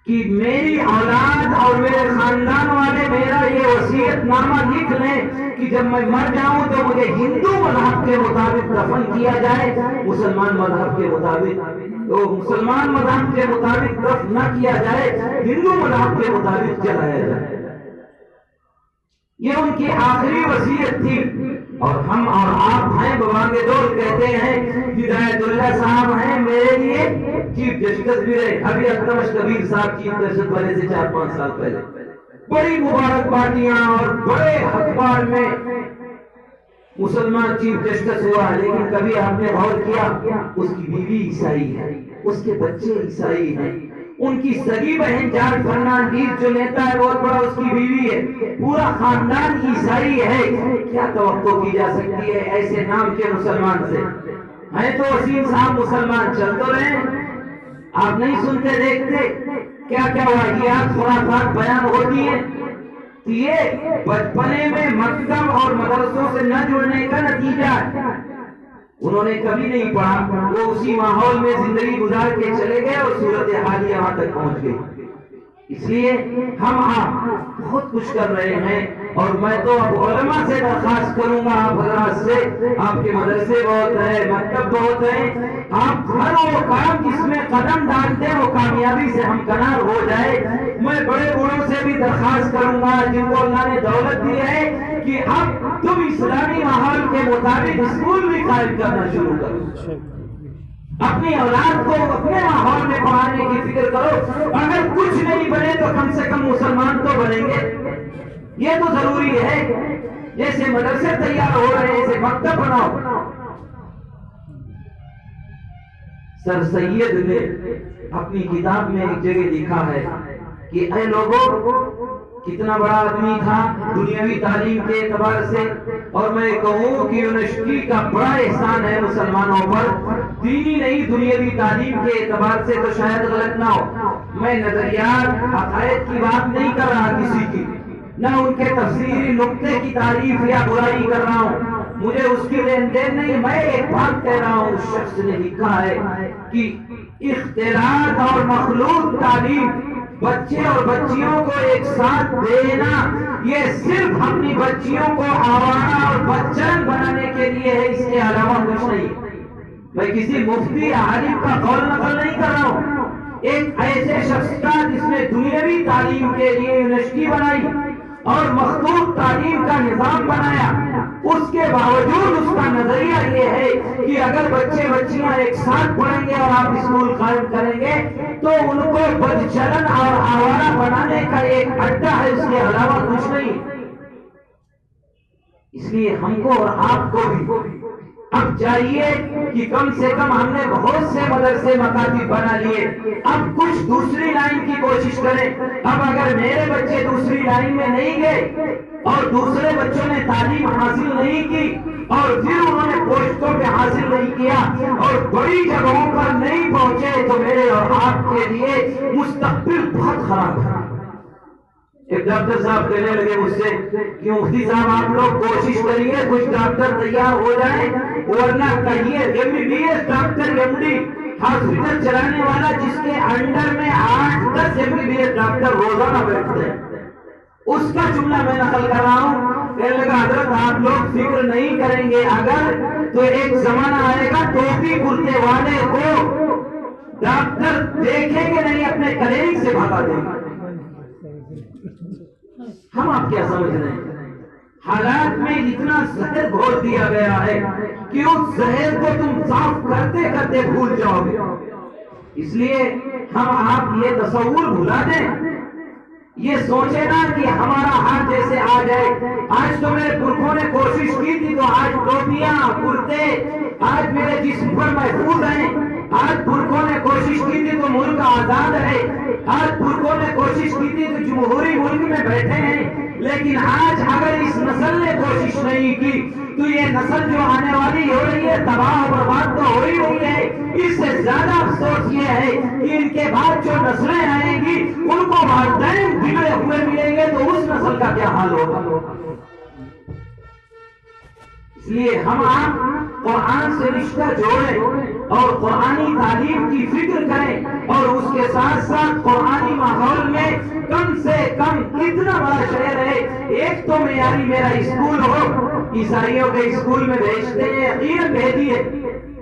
کہ میری اولاد اور میرے خاندان والے میرا یہ وصیت نامہ لکھ لیں کہ جب میں مر جاؤں تو مجھے ہندو مذہب کے مطابق دفن کیا جائے، مسلمان مذہب کے مطابق تو مسلمان مذہب کے مطابق دفن نہ کیا جائے، ہندو مذہب کے مطابق جلایا جائے. یہ ان کی آخری وصیت تھی. اور ہم اور آپ ہیں بوانگے دور کہتے ہیں، ہدایت اللہ صاحب ہیں میرے لیے چیف جسٹس بھی رہے. ابھی التمش کبیر صاحب چیف جسٹس بنے سے 4-5 سال پہلے. بڑی مبارکبادیاں اور بڑے اخبار میں مسلمان چیف جسٹس ہوا، لیکن کبھی آپ نے غور کیا اس کی بیوی عیسائی ہے، اس کے بچے عیسائی ہیں، ان کی سگی بہن جارج فرنانڈیز جو نیتا ہے بہت بڑا اس کی بیوی ہے، پورا خاندان عیسائی ہے. کیا توقع کی جا سکتی ہے ایسے نام کے مسلمان سے؟ ہیں تو وسیم صاحب مسلمان، چل تو رہے ہیں. آپ نہیں سنتے دیکھتے کیا کیا واقعات خرافات بیان ہوتی ہیں. یہ بچپنے میں مکتب اور مدرسوں سے نہ جڑنے کا نتیجہ ہے. انہوں نے کبھی نہیں پڑھا، وہ اسی ماحول میں زندگی گزار کے چلے گئے اور صورتحال یہاں تک پہنچ گئی. اس لیے ہم آپ بہت کچھ کر رہے ہیں، اور میں تو اب علماء سے درخواست کروں گا، آپ حضرات سے، آپ کے مدرسے بہت ہیں، مکتب بہت ہیں، آپ ہر وہ کام جس میں قدم ڈالتے ہیں وہ کامیابی سے ہمکنار ہو جائے. میں بڑے بوڑھوں سے بھی درخواست کروں گا جن کو اللہ نے دولت دی ہے کہ اب تم اسلامی ماحول کے مطابق اسکول بھی قائم کرنا شروع کرو، اپنی اولاد کو اپنے ماحول میں پڑھانے کی فکر کرو. اگر کچھ نہیں بنے تو کم سے کم مسلمان تو بنیں گے. یہ تو ضروری ہے. جیسے مدرسے تیار ہو رہے ہیں ایسے مکتب بناؤ. سر سید نے اپنی کتاب میں ایک جگہ لکھا ہے کہ اے لوگوں، کتنا بڑا آدمی تھا دنیاوی تعلیم کے اعتبار سے، اور میں کہوں کہ یونیورسٹی کا بڑا احسان ہے مسلمانوں پر. دینی نہیں دنیاوی تعلیم کے اعتبار سے تو شاید غلط نہ ہو. میں نظریات عقائد کی بات نہیں کر رہا کسی کی، نہ ان کے تفسیری نقطے کی تعریف یا برائی کر رہا ہوں. مجھے اس کی لین دین نہیں. میں ایک بات کہہ رہا ہوں، اس شخص نے لکھا ہے کہ اختلاط اور مخلوط تعلیم، بچے اور بچیوں کو ایک ساتھ دینا، یہ صرف اپنی بچیوں کو آوارہ اور بچن بنانے کے لیے ہے، اس کے علاوہ کچھ نہیں. میں کسی مفتی عالم کا قول نقل نہیں کر رہا ہوں. ایک ایسے شخص کا جس نے دنیاوی تعلیم کے لیے یونیورسٹی بنائی اور مخصوص تعلیم کا نظام بنایا، اس کے باوجود اس کا نظریہ یہ ہے کہ اگر بچے بچیاں ایک ساتھ پڑھیں گے اور آپ اسکول قائم کریں گے تو ان کو بدچلن اور آوارہ بنانے کا ایک اڈا ہے، اس کے علاوہ کچھ نہیں. اس لیے ہم کو اور آپ کو بھی اب چاہیے کہ کم سے کم ہم نے بہت سے مدرسے مکاتب بنا لیے، اب کچھ دوسری لائن کی کوشش کریں. اب اگر میرے بچے دوسری لائن میں نہیں گئے اور دوسرے بچوں نے تعلیم حاصل نہیں کی اور پھر انہوں نے پوسٹوں پہ حاصل نہیں کیا اور بڑی جگہوں پر نہیں پہنچے تو میرے اور آپ کے لیے مستقبل بہت خراب ہے. ایک ڈاکٹر صاحب کہنے لگے مجھ سے کہ مفتی صاحب آپ لوگ کوشش کریے کچھ ڈاکٹر تیار ہو جائیں، ورنہ کہیے MBBS ڈاکٹر MD ہاسپٹل چلانے والا جس کے انڈر میں 8-10 MBBS ڈاکٹر روزانہ بیٹھتے ہیں، اس کا جملہ میں نقل کر رہا ہوں. کہنے لگا حضرت آپ لوگ فکر نہیں کریں گے اگر تو ایک زمانہ آئے گا ٹوپی کرتے والے کو ڈاکٹر دیکھیں گے نہیں، اپنے کلینک سے بھگا دیں گے. ہم آپ کیا سمجھ رہے ہیں؟ حالات میں اتنا زہر گھول دیا گیا ہے کہ اس زہر کو تم صاف کرتے کرتے بھول جاؤ گے. اس لیے ہم آپ یہ تصور بھلا دیں، یہ سوچے نا کہ ہمارا ہاتھ جیسے آ جائے. آج تو میرے پرکھوں نے کوشش کی تھی تو آج ٹوپیاں کرتے آج میرے جسم پر محفوظ ہیں. آج پرکھوں نے کوشش کی تھی تو ملک آزاد ہے. آج پرکھوں نے کوشش کی تھی تو جمہوری ملک میں بیٹھے ہیں. لیکن آج اگر اس نسل نے کوشش نہیں کی تو یہ نسل جو آنے والی ہو رہی ہے تباہ و برباد تو ہو ہی رہی ہے. اس سے زیادہ افسوس یہ ہے کہ ان کے بعد جو نسلیں آئیں گی ان کو والدین بگڑے ہوئے ملیں گے تو اس نسل کا کیا حال ہوگا. اس لیے ہم آپ قرآن سے رشتہ جوڑیں اور قرآنی تعلیم کی فکر کریں اور اس کے ساتھ ساتھ قرآنی ماحول میں کم سے کم اتنا بڑا شہر ہے ایک تو معیاری میرا اسکول ہو. عیسائیوں کے اسکول میں بھیجتے ہیں، یقیناً بھیجیے،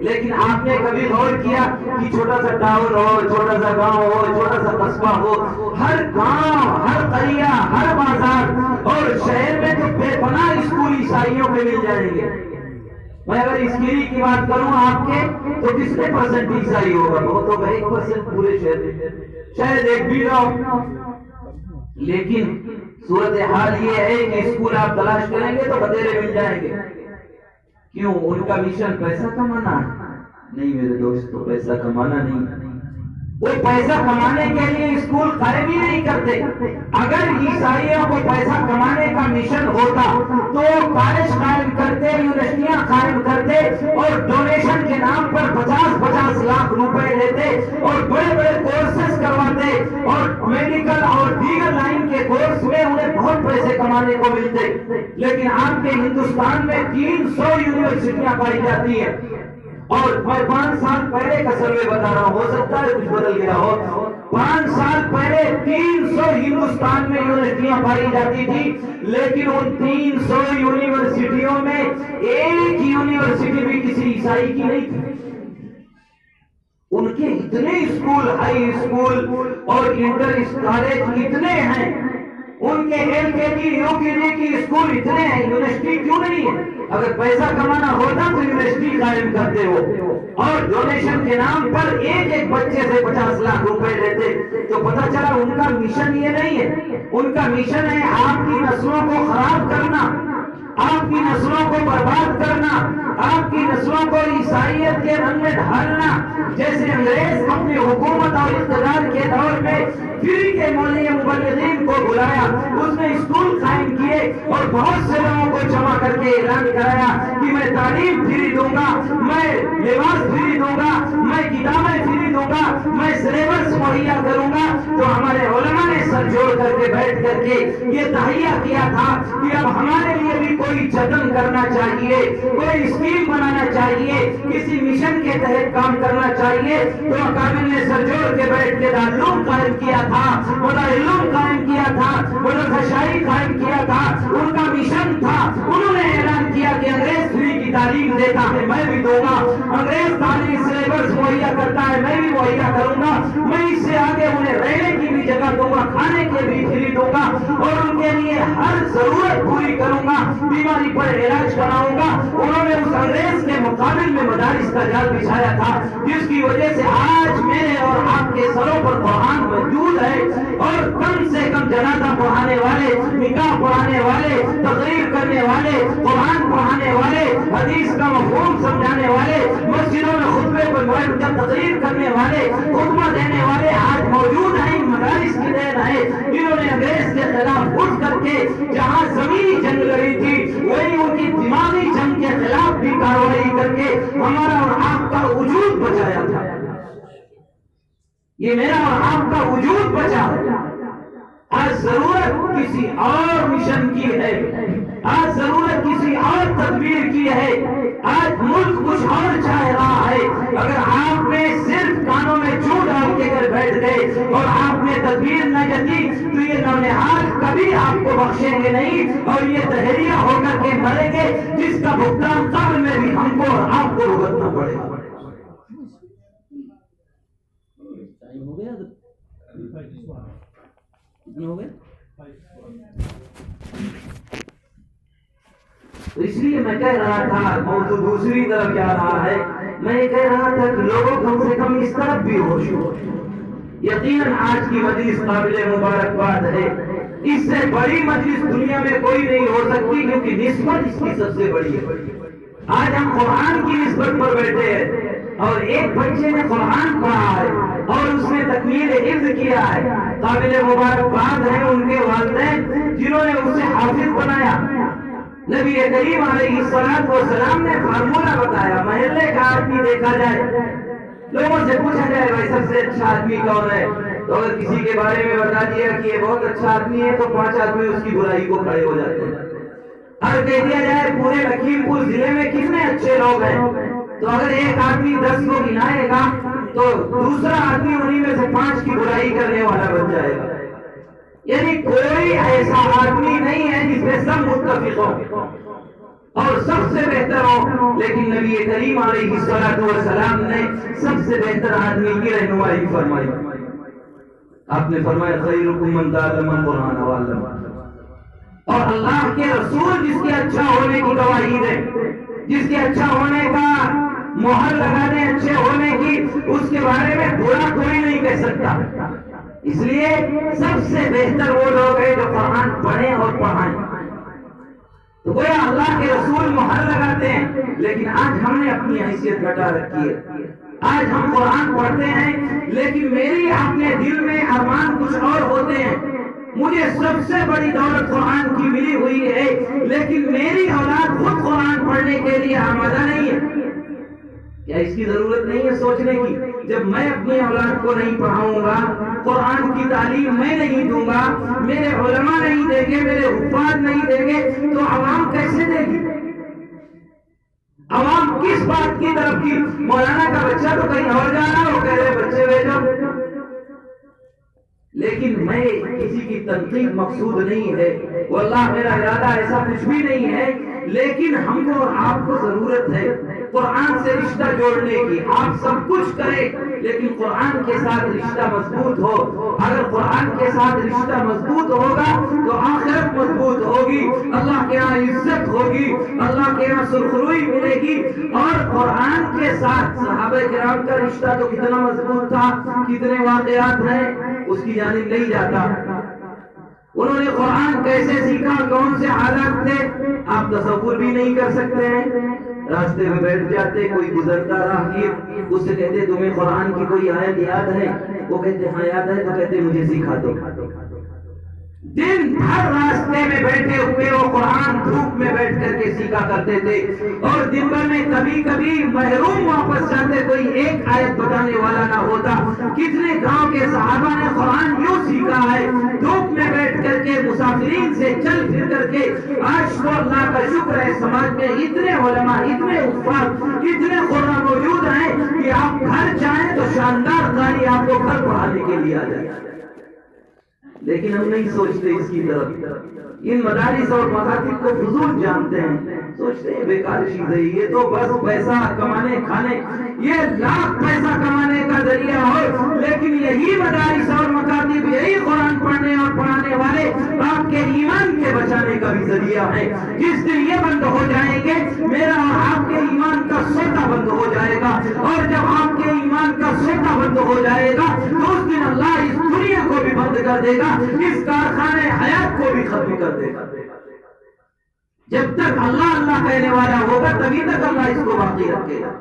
لیکن آپ نے کبھی غور کیا کہ چھوٹا سا ٹاؤن ہو، چھوٹا سا گاؤں ہو، چھوٹا سا قصبہ ہو، ہر گاؤں، ہر قریہ، ہر بازار اور شہر میں تو بے پناہ اسکول عیسائیوں کے مل جائیں گے. میں اگر اسکیری کی بات کروں آپ کے تو کتنے پرسنٹ عیسائی ہوگا؟ وہ تو 1% پورے شہر میں، شاید ایک بھی نہ ہو. لیکن صورتحال یہ ہے کہ اسکول آپ تلاش کریں گے تو بتیرے مل جائیں گے. کیوں؟ ان کا مشن پیسہ کمانا ہے؟ نہیں میرے دوستو، پیسہ کمانا نہیں. وہ پیسہ کمانے کے لیے اسکول قائم ہی نہیں کرتے. اگر عیسائیوں کو پیسہ کمانے کا مشن ہوتا تو کالج قائم کرتے، یونیورسٹیاں قائم کرتے اور ڈونیشن کے نام پر 50-50 لاکھ روپے لیتے اور بڑے بڑے کورسز کرواتے اور میڈیکل اور دیگر لائن کے کورس میں انہیں بہت پیسے کمانے کو ملتے. لیکن آپ کے ہندوستان میں 300 یونیورسٹیاں پائی جاتی ہیں اور میں 5 سال پہلے کا سروے بتا رہا ہوں، ہو سکتا ہے کچھ بدل گیا ہو. 5 سال پہلے 300 ہندوستان میں یونیورسٹیاں پائی جاتی تھی، لیکن ان 300 یونیورسٹیوں میں ایک یونیورسٹی بھی کسی عیسائی کی نہیں تھی. ان کے اتنے اسکول، ہائی اسکول اور انٹر کالج اتنے ہیں، ان کے ایل کے جی یو کے جی کی اسکول اتنے ہیں، یونیورسٹی کیوں نہیں ہے؟ اگر پیسہ کمانا ہوتا تو یونیورسٹی قائم کرتے ہو، اور ڈونیشن کے نام پر ایک ایک بچے سے 50 لاکھ روپے لیتے، تو پتہ چلا ان کا مشن یہ نہیں ہے، ان کا مشن ہے آپ کی نسلوں کو خراب کرنا، آپ کی نسلوں کو برباد کرنا، آپ کی نسلوں کو عیسائیت کے رنگ میں ڈھالنا۔ جیسے انگریز اپنی حکومت اور اقتدار کے دور میں فری کے مولوی مبلغین کو بلایا، اس نے اسکول قائم کیے اور بہت سے لوگوں کو جمع کر کے اعلان کرایا کہ میں تعلیم فری دوں گا، میں لباس فری دوں گا، میں کتابیں فری دوں گا، میں سلیبس مہیا کروں گا۔ تو ہمارے علماء نے سر جوڑ کر کے بیٹھ کر کے یہ تہیہ کیا تھا کہ اب ہمارے لیے بھی کوئی جتن کرنا چاہیے، کوئی اسکیم بنانا چاہیے، کسی مشن کے تحت کام کرنا چاہیے۔ تو اکابر نے سر جوڑ کے بیٹھ کے دارالعلوم قائم کیا تھا، دارالعلوم قائم کیا تھا، مدرسہ قائم کیا تھا، ان کا مشن تھا۔ انہوں نے اعلان کیا کہ انگریز فری کی تعلیم دیتا ہے میں بھی دوں گا، انگریز تعلیم سلیبس مہیا کرتا ہے میں بھی مہیا کروں گا، میں اس سے آگے انہیں رہنے کی بھی جگہ دوں گا، کھانے کے بھی فری دوں گا، اور ان کے لیے ہر ضرورت پوری کروں گا، بیماری پر علاج کراؤں گا۔ انہوں نے اس انگریز کے مقابل میں مدارس کا جال بچھایا تھا، جس کی وجہ سے آج میرے اور آپ کے سروں پر قرآن موجود ہے، اور کم سے کم جنازہ پڑھانے والے، نکاح پڑھانے والے، تقریر کرنے والے، قرآن پڑھانے والے، حدیث کا مفہوم سمجھانے والے، مسجدوں میں خطبے پر بیٹھ کر تقریر کرنے والے، خطبہ دینے والے آج موجود ہیں۔ مدارس کی دین ہے جنہوں نے انگریز کے خلاف اٹھ کر کے جہاں زمینی جنگ لڑی تھی، وہی ان کی دماغی جنگ کے خلاف بھی کارروائی کر کے ہمارا اور آپ کا وجود بچایا تھا۔ یہ میرا اور آپ کا وجود بچا۔ آج ضرورت کسی اور مشن کی ہے، آج ضرورت کسی اور تدبیر کی ہے، آج ملک کچھ اور چاہ رہا ہے۔ اگر آپ نے صرف کانوں میں چو ڈال کے گھر بیٹھ گئے اور آپ نے تدبیر نہ کی تو یہ نونہال کبھی آپ کو بخشیں گے نہیں، اور یہ دہریہ ہو کر کے مریں گے جس کا بھگتان قبر میں بھی ہم کو اور آپ کو بھگتنا پڑے گا۔ ہو گیا کتنے ہو گئے؟ تو اس لیے میں کہہ رہا تھا، موضوع دوسری طرف جا رہا ہے، میں یہ کہہ رہا تھا کہ لوگوں کم سے کم اس طرف بھی ہوش ہو۔ یقیناً آج کی مجلس قابل مبارکباد ہے، اس سے بڑی مجلس دنیا میں کوئی نہیں ہو سکتی، کیونکہ نسبت اس کی سب سے بڑی ہے۔ آج ہم قرآن کی نسبت پر بیٹھے ہیں، اور ایک بچے نے قرآن پڑھا ہے اور اس نے تکمیل حفظ کیا ہے، قابل مبارکباد ہیں ان کے والدین جنہوں نے اسے حافظ بنایا۔ نبی کریم علیہ السلام نے فارمولہ بتایا، محلے کا آدمی دیکھا جائے، لوگوں سے پوچھا جائے بھائی سب سے اچھا آدمی کون ہے، تو اگر کسی کے بارے میں بتا دیا کہ یہ بہت اچھا آدمی ہے تو 5 آدمی اس کی برائی کو کھڑے ہو جاتے ہیں۔ اگر کہہ دیا جائے پورے لکھیم پور ضلع میں کتنے اچھے لوگ ہیں، تو اگر ایک آدمی 10 کو گنائے گا تو دوسرا آدمی انہی میں سے 5 کی برائی کرنے والا بن جائے گا۔ یعنی کوئی ایسا آدمی نہیں ہے جس میں سب متفق ہو اور سب سے بہتر ہو، لیکن نبی کریم علیہ السلام نے سب سے بہتر آدمی کی رہنمائی فرمائی۔ آپ نے فرمایا خیرکم من تعلم القرآن وعلمہ، اور اللہ کے رسول جس کے اچھا ہونے کی گواہی دے، جس کے اچھا ہونے کا مہر لگا دے، اچھے ہونے کی، اس کے بارے میں برا کوئی نہیں کہہ سکتا۔ اس لیے سب سے بہتر وہ لوگ ہیں جو قرآن پڑھیں اور پڑھائیں۔ تو گویا اللہ کے رسول مہر لگاتے ہیں، لیکن آج ہم نے اپنی حیثیت گھٹا رکھی ہے۔ آج ہم قرآن پڑھتے ہیں لیکن میری اپنے دل میں ارمان کچھ اور ہوتے ہیں۔ مجھے سب سے بڑی دولت قرآن کی ملی ہوئی ہے، لیکن میری اولاد خود قرآن پڑھنے کے لیے آمادہ نہیں ہے۔ کیا اس کی ضرورت نہیں ہے سوچنے کی؟ جب میں اپنی اولاد کو نہیں پڑھاؤں گا، قرآن کی تعلیم میں نہیں دوں گا، میرے علماء نہیں دیں گے، میرے حفاظ نہیں دیں گے، تو عوام کیسے دے گی؟ عوام کس بات کی طرف کی؟ مولانا کا بچہ تو کہیں اور جا رہا، وہ کہہ رہے بچے بھیجو۔ لیکن میں کسی کی تنقید مقصود نہیں ہے، واللہ میرا ارادہ ایسا کچھ بھی نہیں ہے، لیکن ہم کو اور آپ کو ضرورت ہے قرآن سے رشتہ جوڑنے کی۔ آپ سب کچھ کریں لیکن قرآن کے ساتھ رشتہ مضبوط ہو۔ اگر قرآن کے ساتھ رشتہ مضبوط ہوگا تو آخرت مضبوط ہوگی، اللہ کے یہاں عزت ہوگی، اللہ کے یہاں سرخروئی ملے گی۔ اور قرآن کے ساتھ صحابہ کرام کا رشتہ تو کتنا مضبوط تھا، کتنے واقعات ہیں، اس کی جانب نہیں جاتا۔ انہوں نے قرآن کیسے سیکھا، کون سے حالات تھے، آپ تصور بھی نہیں کر سکتے ہیں۔ راستے میں بیٹھ جاتے، کوئی گزرتا راہگیر، اس سے کہتے تمہیں قرآن کی کوئی آیت یاد ہے؟ وہ کہتے ہاں یاد ہے، تو کہتے مجھے سکھا دو۔ دن بھر راستے میں بیٹھے ہوئے وہ قرآن دھوپ میں بیٹھ کر کے سیکھا کرتے تھے، اور دن بھر میں کبھی کبھی محروم واپس جاتے، کوئی ایک آیت بتانے والا نہ ہوتا۔ کتنے گاؤں کے صحابہ نے قرآن یوں سیکھا ہے، دھوپ میں بیٹھ کر کے مسافرین سے چل پھر کر کے۔ آج تو اللہ کا شکر ہے سماج میں اتنے علماء، اتنے استاد، اتنے قرآن موجود ہیں کہ آپ گھر جائیں تو شاندار قاری آپ کو گھر پڑھانے کے لیے آ جائے، لیکن ہم نہیں سوچتے اس کی طرف۔ ان مدارس اور مکاتب کو فضول جانتے ہیں، سوچتے ہیں بیکار چیز ہے، یہ تو بس پیسہ کمانے کھانے، یہ لاکھ پیسہ کمانے کا ذریعہ ہو، لیکن یہی مدارس اور مکاتب، یہی قرآن پڑھنے اور پڑھانے والے آپ کے ایمان کے بچانے کا بھی ذریعہ ہے۔ جس دن یہ بند ہو جائیں گے، میرا اور آپ کے ایمان کا سودا بند ہو جائے گا، اور جب آپ کے ایمان کا سودا بند ہو جائے گا تو اس دن اللہ اس دنیا کو بھی بند کر دے گا، اس کارخانے حیات کو بھی ختم کر دے گا۔ جب تک اللہ اللہ کہنے والا ہوگا تبھی تک اللہ اس کو باقی رکھے گا،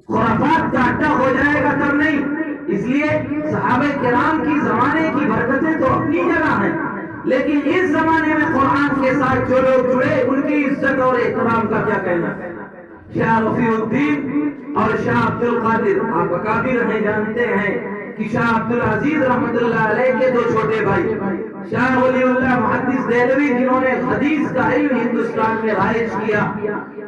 خرافات کا اڈا ہو جائے گا تب نہیں۔ اس لیے صحابہ کرام کی زمانے کی برکتیں تو اپنی جگہ ہیں، لیکن اس زمانے میں قرآن کے ساتھ جو لوگ جڑے ان کی عزت اور احترام کا کیا کہنا۔ شاہ رفیع الدین اور شاہ عبد القادر، آپ اکابر ہیں، جانتے ہیں کہ شاہ عبد العزیز رحمت اللہ علیہ کے دو چھوٹے بھائی، شاہ ولی اللہ محدث دہلوی جنہوں نے حدیث کا علم ہندوستان میں رائج کیا،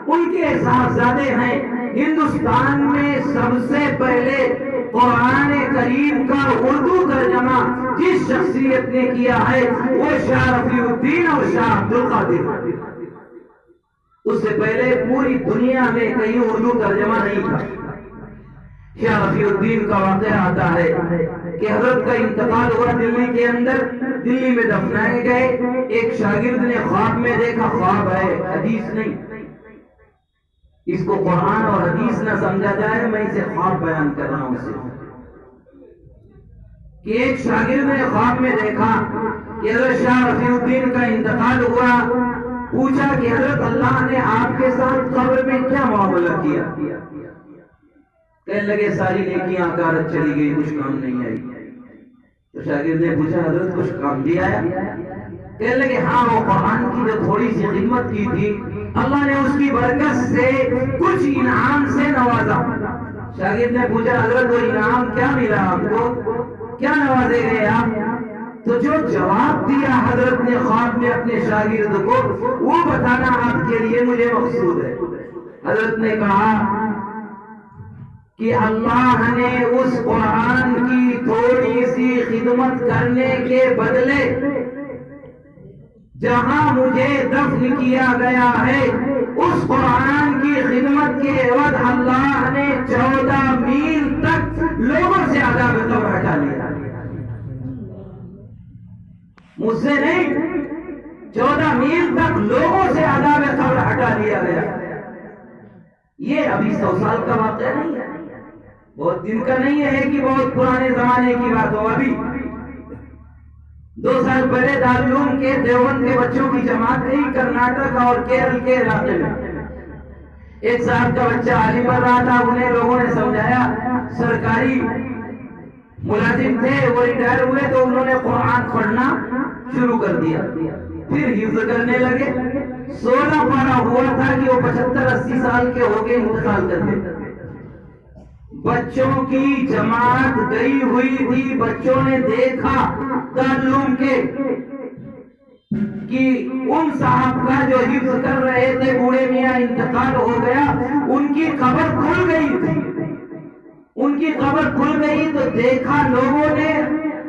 ان کے صاحبزادے ہیں۔ ہندوستان میں سب سے پہلے قرآن کریم کا اردو ترجمہ جس شخصیت نے کیا ہے وہ شاہ رفیع الدین اور شاہ عبد القادر۔ اس سے پہلے پوری دنیا میں کہیں اردو ترجمہ نہیں تھا۔ شاہ رفیع الدین کا واقعہ آتا ہے کہ حضرت کا انتقال ہوا دلی کے اندر، دلی میں دفنائے گئے۔ ایک شاگرد نے خواب میں دیکھا، خواب ہے حدیث نہیں، اس کو قرآن اور حدیث نہ سمجھا جائے، میں اسے خواب بیان کر رہا ہوں اسے، کہ ایک شاگرد نے خواب میں دیکھا کہ حضرت شاہ رفیع الدین کا انتقال ہوا۔ پوچھا کہ حضرت اللہ نے آپ کے ساتھ قبر میں کیا معاملہ کیا؟ کہنے لگے ساری نیکیاں اکارت چلی گئی، کچھ کام نہیں آئی۔ تو شاگرد نے پوچھا حضرت کچھ کام بھی آیا؟ کہنے لگے ہاں، وہ قرآن کی جو تھوڑی سی خدمت کی تھی اللہ نے اس کی برکت سے کچھ انعام سے نوازا۔ شاگرد نے پوچھا حضرت وہ انعام کیا ملا آپ کو، کیا نوازے گئے آپ؟ تو جو جواب دیا حضرت نے خواب میں اپنے شاگرد کو، وہ بتانا آپ کے لیے مجھے مقصود ہے۔ حضرت نے کہا کہ اللہ نے اس قرآن کی تھوڑی سی خدمت کرنے کے بدلے جہاں مجھے دفن کیا گیا ہے اس قرآن کی خدمت کے عوض اللہ نے 14 میل تک لوگوں سے عذاب قبر ہٹا لیا۔ مجھ سے نہیں، 14 میل تک لوگوں سے عذاب قبر ہٹا لیا گیا۔ یہ ابھی 100 سال کا واقعہ نہیں ہے، بہت دن کا نہیں ہے کہ بہت پرانے زمانے کی بات ہو۔ ابھی 2 سال پہلے دارالعلوم کے دیوبند کے بچوں کی جماعت تھی کرناٹک اور کیرل کے علاقے میں۔ ایک صاحب کا بچہ عالم پڑھ رہا تھا، انہیں لوگوں نے سمجھایا، سرکاری ملازم تھے، وہ ریٹائر ہوئے تو انہوں نے قرآن پڑھنا شروع کر دیا، پھر حفظ کرنے لگے۔ 16 پارہ ہوا تھا کہ وہ 75-80 سال کے ہو گئے، انتقال کر گئے۔ بچوں کی جماعت گئی ہوئی تھی، بچوں نے دیکھا تعلم کے کہ ان صاحب کا جو حفظ کر رہے تھے بوڑھے میاں انتقال ہو گیا، ان کی قبر کھل گئی تھی۔ ان کی قبر کھل گئی تو دیکھا لوگوں نے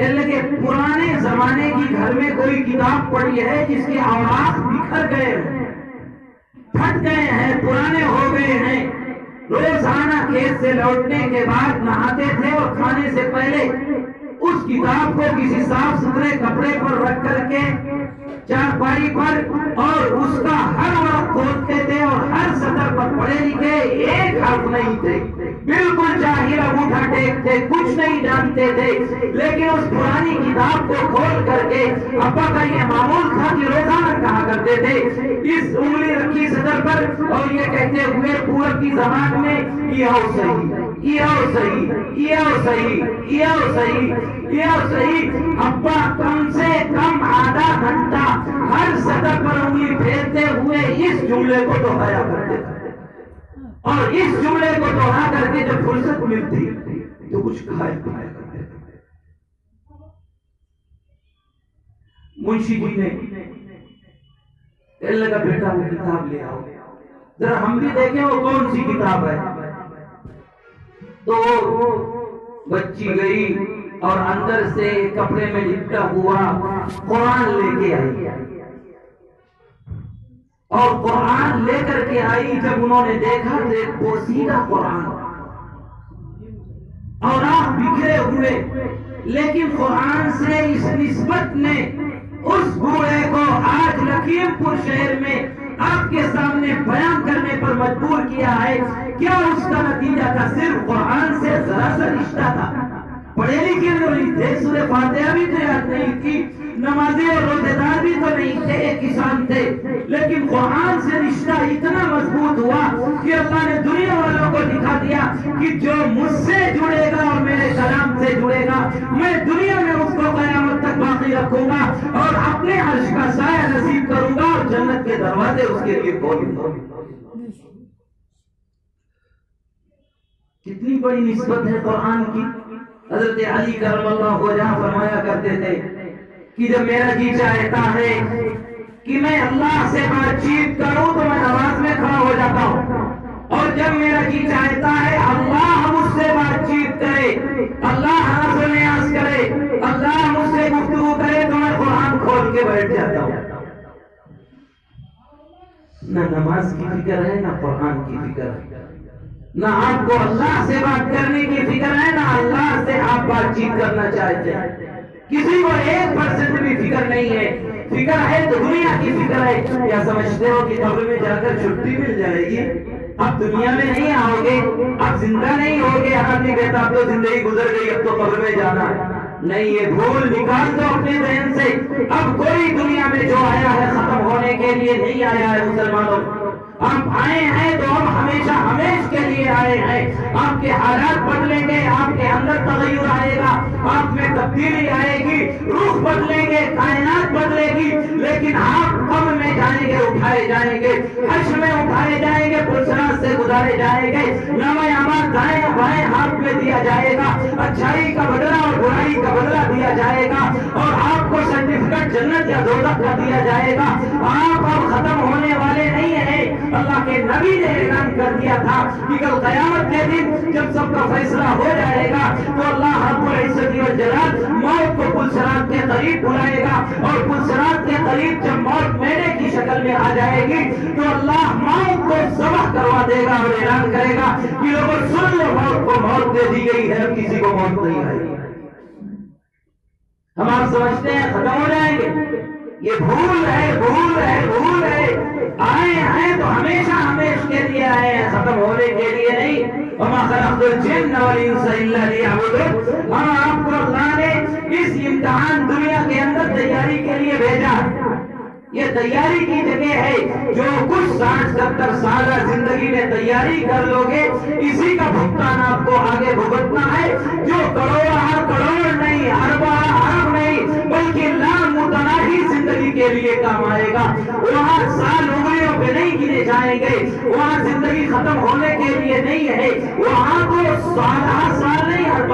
کہنے لگے پرانے زمانے کی گھر میں کوئی کتاب پڑھی ہے جس کے اوراق بکھر گئے ہیں، پھٹ گئے ہیں، پرانے ہو گئے ہیں، روزانہ کھیت سے لوٹنے کے بعد نہاتے تھے اور کھانے سے پہلے اس کتاب کو کسی صاف ستھرے کپڑے پر رکھ کر کے چارپائی پر اور اس کا ہر وقت کھولتے تھے اور ہر سطر پر پڑھے لکھے ایک حرف نہیں تھے، بالکل جاہل انگوٹھا ٹیک تھے، کچھ نہیں جانتے تھے، لیکن اس پرانی کتاب کو کھول کر کے ابا کا یہ معمول تھا کہ روزانہ کہا کرتے تھے اس انگلی رکھی سطر پر اور یہ کہتے ہوئے پورب کی زبان میں یہ صحیح، یہ صحیح، یہ صحیح، یہ صحیح، یہ صحیح۔ ابا کم سے کم آدھا گھنٹہ ہر سطر پر انگلی پھیرتے ہوئے اس جملے کو دہرایا کرتے تھے اور اس جملے کو دوہرا کر کے جب فرصت ملتی تو کچھ کھائے پایا کرتے تھے۔ منشی جی نے کہنے لگا بیٹا وہ کتاب لے آؤ ذرا ہم بھی دیکھیں وہ کون سی کتاب ہے۔ تو بچی گئی اور اندر سے کپڑے میں لپٹا ہوا قرآن لے کے آئی اور قرآن لے کر کے آئی۔ جب انہوں نے دیکھا تو ایک پوسیدہ قرآن اور آپ بکھرے ہوئے، لیکن قرآن سے اس نسبت نے اس بوڑھے کو آج لکھیم پور شہر میں آپ کے سامنے بیان کرنے پر مجبور کیا ہے۔ کیا اس کا نتیجہ تھا؟ صرف قرآن سے ذرا سا رشتہ تھا، پڑھے لکھے نہیں تھے، سورہ فاتحہ بھی تو یاد نہیں تھی، نمازی اور روزے دار بھی تو نہیں تھے، ایک کسان تھے، لیکن قرآن سے رشتہ اتنا مضبوط ہوا کہ اللہ نے دنیا والوں کو دکھا دیا کہ جو مجھ سے جڑے گا اور میرے کلام سے جڑے گا میں دنیا میں اس کو قیامت تک باقی رکھوں گا اور اپنے عرش کا سایہ نصیب کروں گا اور جنت کے دروازے اس کے لیے کھولوں گا۔ کتنی بڑی نسبت ہے قرآن کی۔ حضرت علی کرم اللہ وجہہ فرمایا کرتے تھے کہ جب میرا جی چاہتا ہے کہ میں اللہ سے بات چیت کروں تو میں نماز میں کھڑا ہو جاتا ہوں، اور جب میرا جی چاہتا ہے اللہ مجھ سے بات چیت کرے، اللہ ہنس و نیاز کرے، اللہ مجھ سے گفتگو کرے تو میں قرآن کھول کے بیٹھ جاتا ہوں۔ نہ نماز کی فکر ہے نہ قرآن کی فکر ہے، نہ آپ کو اللہ سے بات کرنے کی فکر ہے نہ اللہ سے آپ بات چیت کرنا چاہتے ہیں۔ کسی کو 1% بھی فکر نہیں ہے، فکر ہے تو دنیا کی فکر ہے۔ کیا سمجھتے ہو کہ قبر میں جا کر چھٹی مل جائے گی؟ اب دنیا میں نہیں آؤ گے، اب زندہ نہیں ہوگے، آدمی کہتا اب تو زندگی گزر گئی اب تو قبر میں جانا ہے۔ نہیں، یہ بھول نکال دو اپنے ذہن سے۔ اب کوئی دنیا میں جو آیا ہے ختم ہونے کے لیے نہیں آیا ہے مسلمانوں، آپ آئے ہیں تو ہم ہمیشہ ہمیشہ کے لیے آئے ہیں۔ آپ کے حالات بدلیں گے، آپ کے اندر تغیر آئے گا، آپ میں تبدیلی آئے گی، روح بدلیں گے، کائنات بدلے گی، لیکن آپ قبر میں جائیں گے، اٹھائے جائیں گے، حشر میں اٹھائے جائیں گے، پلسرات سے گزارے جائیں گے، نامہ اعمال دائیں بائیں ہاتھ میں دیا جائے گا، اچھائی کا بدلہ اور برائی کا بدلہ دیا جائے گا، اور آپ کو سرٹیفکیٹ جنت یا دوزخ کا دیا جائے گا۔ آپ اب ختم ہونے والے نہیں ہیں۔ اللہ کے نبی نے اعلان کر دیا تھا کہ کل قیامت کے دن جب سب کا فیصلہ ہو جائے گا تو اللہ رب العزت والجلال موت کو پلسرات کے قریب بلائے گا، اور پلسرات کے قریب جب موت میلے کی شکل میں آ جائے گی تو اللہ موت کو ذبح کروا دے گا اور اعلان کرے گا کہ لوگوں سن لو، موت کو موت دے دی گئی ہے، کسی کو موت نہیں آئی۔ ہم آپ سمجھتے ہیں ختم ہو جائیں گے، یہ بھول ہے، بھول ہے، بھول ہے۔ آئے ہیں تو ہمیشہ ہمیشہ کے لیے آئے ہیں، ختم ہونے کے لیے نہیں۔ وما خلقت الجن والانس الا ليعبدون۔ ہم آپ کو اللہ نے اس امتحان دنیا کے اندر تیاری کے لیے بھیجا۔ یہ تیاری کی جگہ ہے، جو کچھ 60-70 سالہ زندگی میں تیاری کر لو گے اسی کا بھگتان آپ کو آگے بھگتنا ہے۔ جو کروڑ نہیں، ارب نہیں، بلکہ لامتناہی زندگی کے لیے کام آئے گا۔ وہاں سال انگلیوں پہ نہیں گنے جائیں گے، وہاں زندگی ختم ہونے کے لیے نہیں ہے، وہاں کو سال نہیں، ارب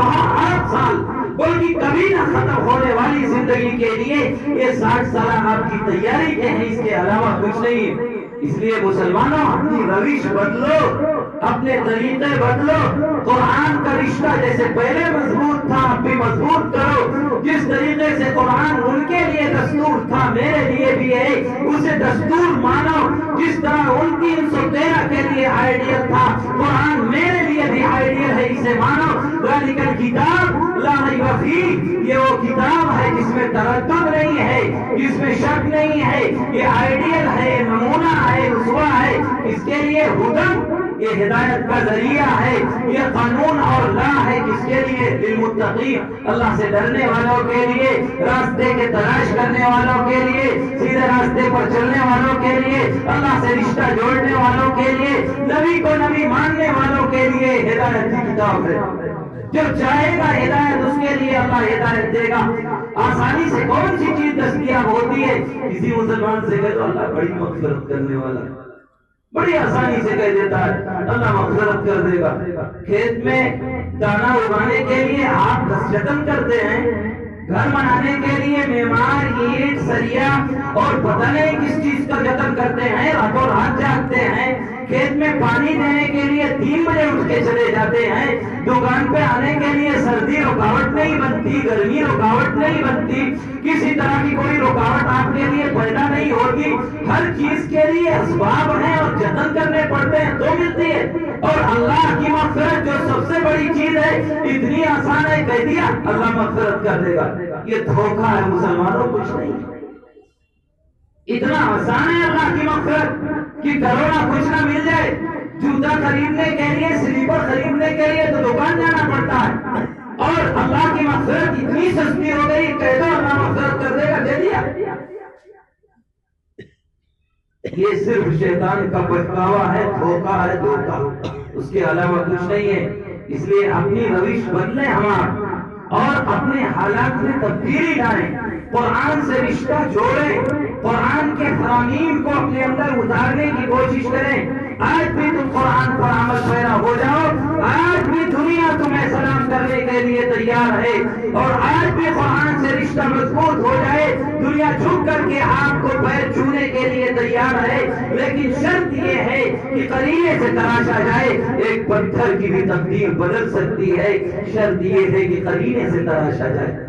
سال بلکہ کبھی نہ ختم ہونے والی زندگی کے لیے یہ 60 سالہ آپ کی تیاری کے ہیں، اس کے علاوہ کچھ نہیں۔ اس لیے مسلمانوں اپنی روش بدلو، اپنے طریقے بدلو، قرآن کا رشتہ جیسے پہلے مضبوط تھا اب بھی مضبوط کرو، جس طریقے سے قرآن ان کے لیے دستور تھا میرے لیے بھی ہے اسے دستور مانو، جس طرح ان 313 کے لیے آئیڈیل تھا قرآن میرے لیے بھی آئیڈیل ہے، اسے مانو۔ ذالک الکتاب لا ریب فیہ، یہ وہ کتاب ہے جس میں تردد نہیں ہے، جس میں شک نہیں ہے، یہ آئیڈیل ہے، نمونہ ہے، اسوہ ہے، اس کے لیے ہدن، یہ ہدایت کا ذریعہ ہے، یہ قانون اور لا ہے، کس کے لیے؟ للمتقین، اللہ سے ڈرنے والوں کے لیے، راستے کے تلاش کرنے والوں کے لیے، سیدھے راستے پر چلنے والوں کے لیے، اللہ سے رشتہ جوڑنے والوں کے لیے، نبی کو نبی ماننے والوں کے لیے ہدایت کی کتاب ہے۔ جو چاہے گا ہدایت اس کے لیے اللہ ہدایت دے گا۔ آسانی سے کون سی چیز دستیاب ہوتی ہے؟ کسی مسلمان سے کہے تو اللہ بڑی مغفرت کرنے والا ہے، بڑی آسانی سے کہہ دیتا ہے اللہ مغفرت کر دے گا۔ کھیت میں دانا اگانے کے لیے آپ جتن کرتے ہیں، گھر بنانے کے لیے معمار اینٹ سریا اور پتہ نہیں کس چیز کا جتن کرتے ہیں، راتوں رات جاگتے ہیں، کھیت میں پانی دینے کے لیے 3 بجے اٹھ کے چلے جاتے ہیں، دکان پہ آنے کے لیے سردی رکاوٹ نہیں بنتی، گرمی رکاوٹ نہیں بنتی، کسی طرح کی کوئی رکاوٹ آپ کے لیے پیدا نہیں ہوتی، ہر چیز کے لیے اسباب ہیں اور جتن کرنے پڑتے ہیں تو ملتی ہے۔ اور اللہ کی مغفرت جو سب سے بڑی چیز ہے اتنی آسان ہے، کہہ دیا اللہ مغفرت کر دے گا، یہ دھوکہ ہے مسلمانوں، کچھ نہیں۔ اتنا آسان ہے اللہ کی مغفرت کہ کروڑا کچھ نہ مل جائے، جوتا خریدنے کے لیے، سلیپر خریدنے کے لیے تو دکان جانا پڑتا ہے، اور اللہ کی مغفرت اتنی سستی ہو گئی، کہہ دو اللہ مغفرت کر دے گا، دے دیا۔ یہ صرف شیطان کا بہکاوا ہے، دھوکہ ہے، دھوکہ، اس کے علاوہ کچھ نہیں ہے۔ اس لیے اپنی روش بدلیں ہمارا، اور اپنے حالات میں تبدیلی لائیں، قرآن سے رشتہ جوڑیں، قرآن کے فرامین کو اپنے اندر اتارنے کی کوشش کریں۔ آج بھی تم قرآن پر عمل پیرا ہو جاؤ، آج بھی دنیا تمہیں سلام کرنے کے لیے تیار ہے، اور آج بھی قرآن سے رشتہ مضبوط ہو جائے، دنیا جھک کر کے آپ کو پیر چھونے کے لیے تیار ہے، لیکن شرط یہ ہے کہ قرینے سے تراشا جائے۔ ایک پتھر کی بھی تقدیر بدل سکتی ہے، شرط یہ ہے کہ قرینے سے تراشا جائے۔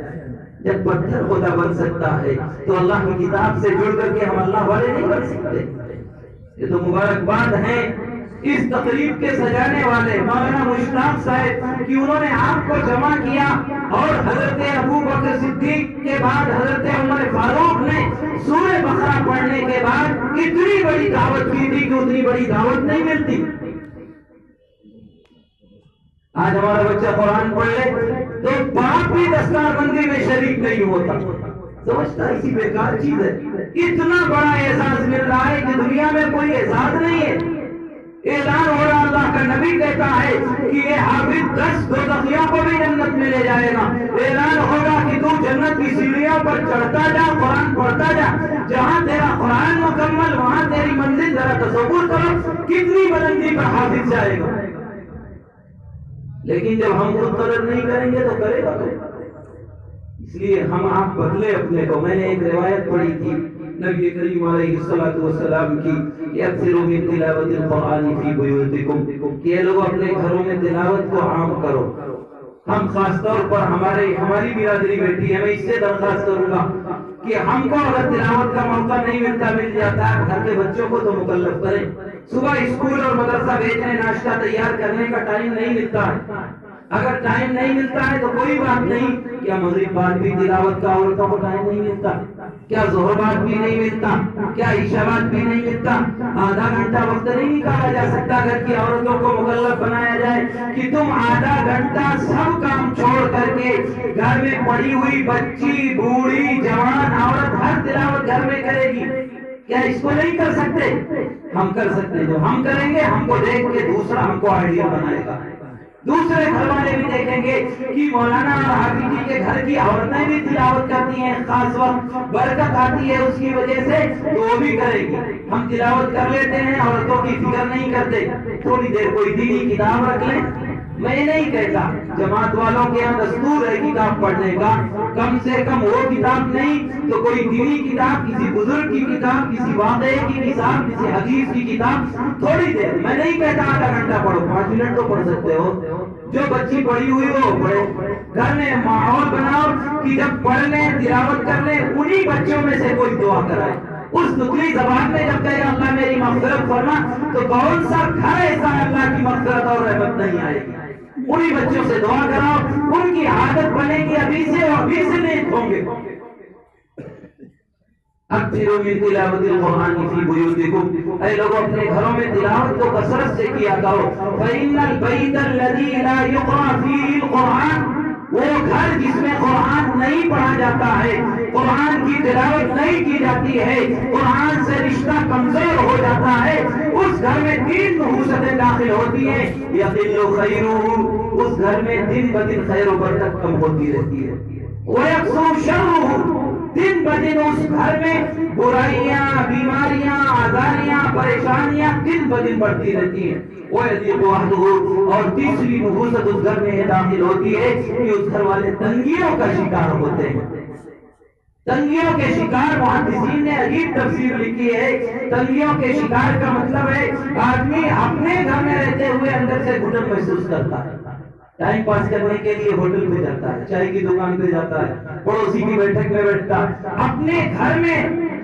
جب پتھر خدا بن سکتا ہے تو اللہ کی کتاب سے جڑ کر کے ہم اللہ والے نہیں بن سکتے۔ یہ تو مبارکباد ہے اس تقریب کے سجانے والے مولانا مشتاق صاحب کہ انہوں نے آپ کو جمع کیا، اور حضرت ابو بکر صدیق کے بعد حضرت عمر فاروق نے سورہ بقرہ پڑھنے کے بعد اتنی بڑی دعوت کی تھی کہ اتنی بڑی دعوت نہیں ملتی۔ آج ہمارا بچہ قرآن پڑھ لے تو باپ بھی دستار بندی میں شریک نہیں ہوتا، سمجھتا اسی بیکار چیز ہے۔ اتنا بڑا اعزاز مل رہا ہے کہ دنیا میں کوئی اعزاز نہیں ہے۔ اعلان ہو رہا، اللہ کا نبی کہتا ہے کہ یہ حافظ 10 دوزخیوں کو بھی جنت میں لے جائے گا۔ اعلان ہوگا کہ تو جنت کی سیڑھیوں پر چڑھتا جا، قرآن پڑھتا جا، جہاں تیرا قرآن مکمل وہاں تیری منزل۔ ذرا تصور کرو کتنی بلندی پر حافظ جائے گا، لیکن جب ہم خود قدر نہیں کریں گے تو کرے گا۔ اس لیے ہم آپ بدلے اپنے کو۔ میں نے ایک روایت پڑھی تھی نبی کریم علیہ الصلوۃ والسلام کی کہ اکثروا من تلاوت القرآن فی بیوتکم، کہ یہ لوگ اپنے گھروں میں تلاوت کو عام کرو۔ ہم خاص طور پر ہماری برادری بیٹھی ہے، میں اس سے درخواست کروں گا کہ ہم کو اگر تلاوت کا موقع نہیں ملتا، مل جاتا ہے گھر کے بچوں کو تو مکلف کریں۔ صبح اسکول اور مدرسہ بھیجنے، ناشتہ تیار کرنے کا ٹائم نہیں ملتا ہے، اگر ٹائم نہیں ملتا ہے تو کوئی بات نہیں، کیا مغرب بعد بھی تلاوت کا عورتوں کو ٹائم نہیں ملتا؟ کیا ظہر بعد بھی نہیں ملتا؟ کیا عشاء بعد بھی نہیں ملتا؟ آدھا گھنٹہ وقت نہیں نکالا جا سکتا گھر کی عورتوں کو مکلف بنایا جائے کہ تم آدھا گھنٹہ سب کام چھوڑ کر کے گھر میں پڑی ہوئی بچی، بوڑھی، جوان عورت ہر تلاوت گھر میں کرے گی؟ کیا اس کو نہیں کر سکتے؟ ہم کر سکتے ہیں۔ جو ہم کریں گے ہم کو دیکھ کے دوسرا ہم کو آئیڈیل بنائے گا، دوسرے گھر والے بھی دیکھیں گے کہ مولانا اور حافظ جی کے گھر کی عورتیں بھی تلاوت کرتی ہیں، خاص وقت برکت آتی ہے اس کی وجہ سے، تو وہ بھی کرے گی۔ ہم تلاوت کر لیتے ہیں، عورتوں کی فکر نہیں کرتے، تھوڑی دیر کوئی دینی کتاب رکھ لیں، میں نہیں کہتا جماعت والوں کے یہاں دستور ہے کتاب پڑھنے کا، کم سے کم وہ کتاب نہیں تو کوئی دینی کتاب، کسی بزرگ کی کتاب، کسی واقعے کی کتاب، کسی حدیث کی کتاب تھوڑی دیر، میں نہیں کہتا آدھا گھنٹہ پڑھو، 5 منٹ تو پڑھ سکتے ہو، جو بچی پڑھی ہوئی وہ پڑھے، گھر میں ماحول بناؤ کہ جب پڑھ لیں تلاوت کر لیں انہی بچوں میں سے کوئی دعا کرائے، اس دکھلی زبان میں جب کہے اللہ میری مغفرت فرما تو کون سا گھر ایسا اللہ کی مغفرت اور رحمت نہیں آئے گی؟ انہی بچوں سے دعا کراؤ، ان کی عادت بنے گی، ابھی سے نیک ہوں گے۔ اکثروا من تلاوت القرآن فی بیوتکم، اے لوگوں اپنے گھروں میں تلاوت کو کثرت سے کیا کرو، فإن البیت الذی لا یقرأ فیہ القرآن، وہ گھر جس میں قرآن نہیں پڑھا جاتا ہے، قرآن کی تلاوت نہیں کی جاتی ہے، قرآن سے رشتہ کمزور ہو جاتا ہے، اس گھر میں 3 نحوستیں داخل ہوتی ہیں، یقل خیرہ، اس گھر میں دن بدن خیر و برکت کم ہوتی رہتی ہے، ویکثر شرہ، دن بدن اس گھر میں برائیاں، بیماریاں، آزاریاں، پریشانیاں دن بدن بڑھتی رہتی ہیں، وَيَضِيقُ أَهْلُهُ، اور تیسری نحوست اس گھر میں داخل ہوتی ہے کہ اس گھر والے تنگیوں کا شکار ہوتے ہیں۔ تنگیوں کے شکار، محدثین نے عجیب تفسیر لکھی ہے، تنگیوں کے شکار کا مطلب ہے آدمی اپنے گھر میں رہتے ہوئے اندر سے گھٹن محسوس کرتا ہے، ٹائم پاس کرنے کے لیے ہوٹل پہ جاتا ہے، چائے کی دکان پہ جاتا ہے، پڑوسی کی بیٹھک میں بیٹھتا ہے، اپنے گھر میں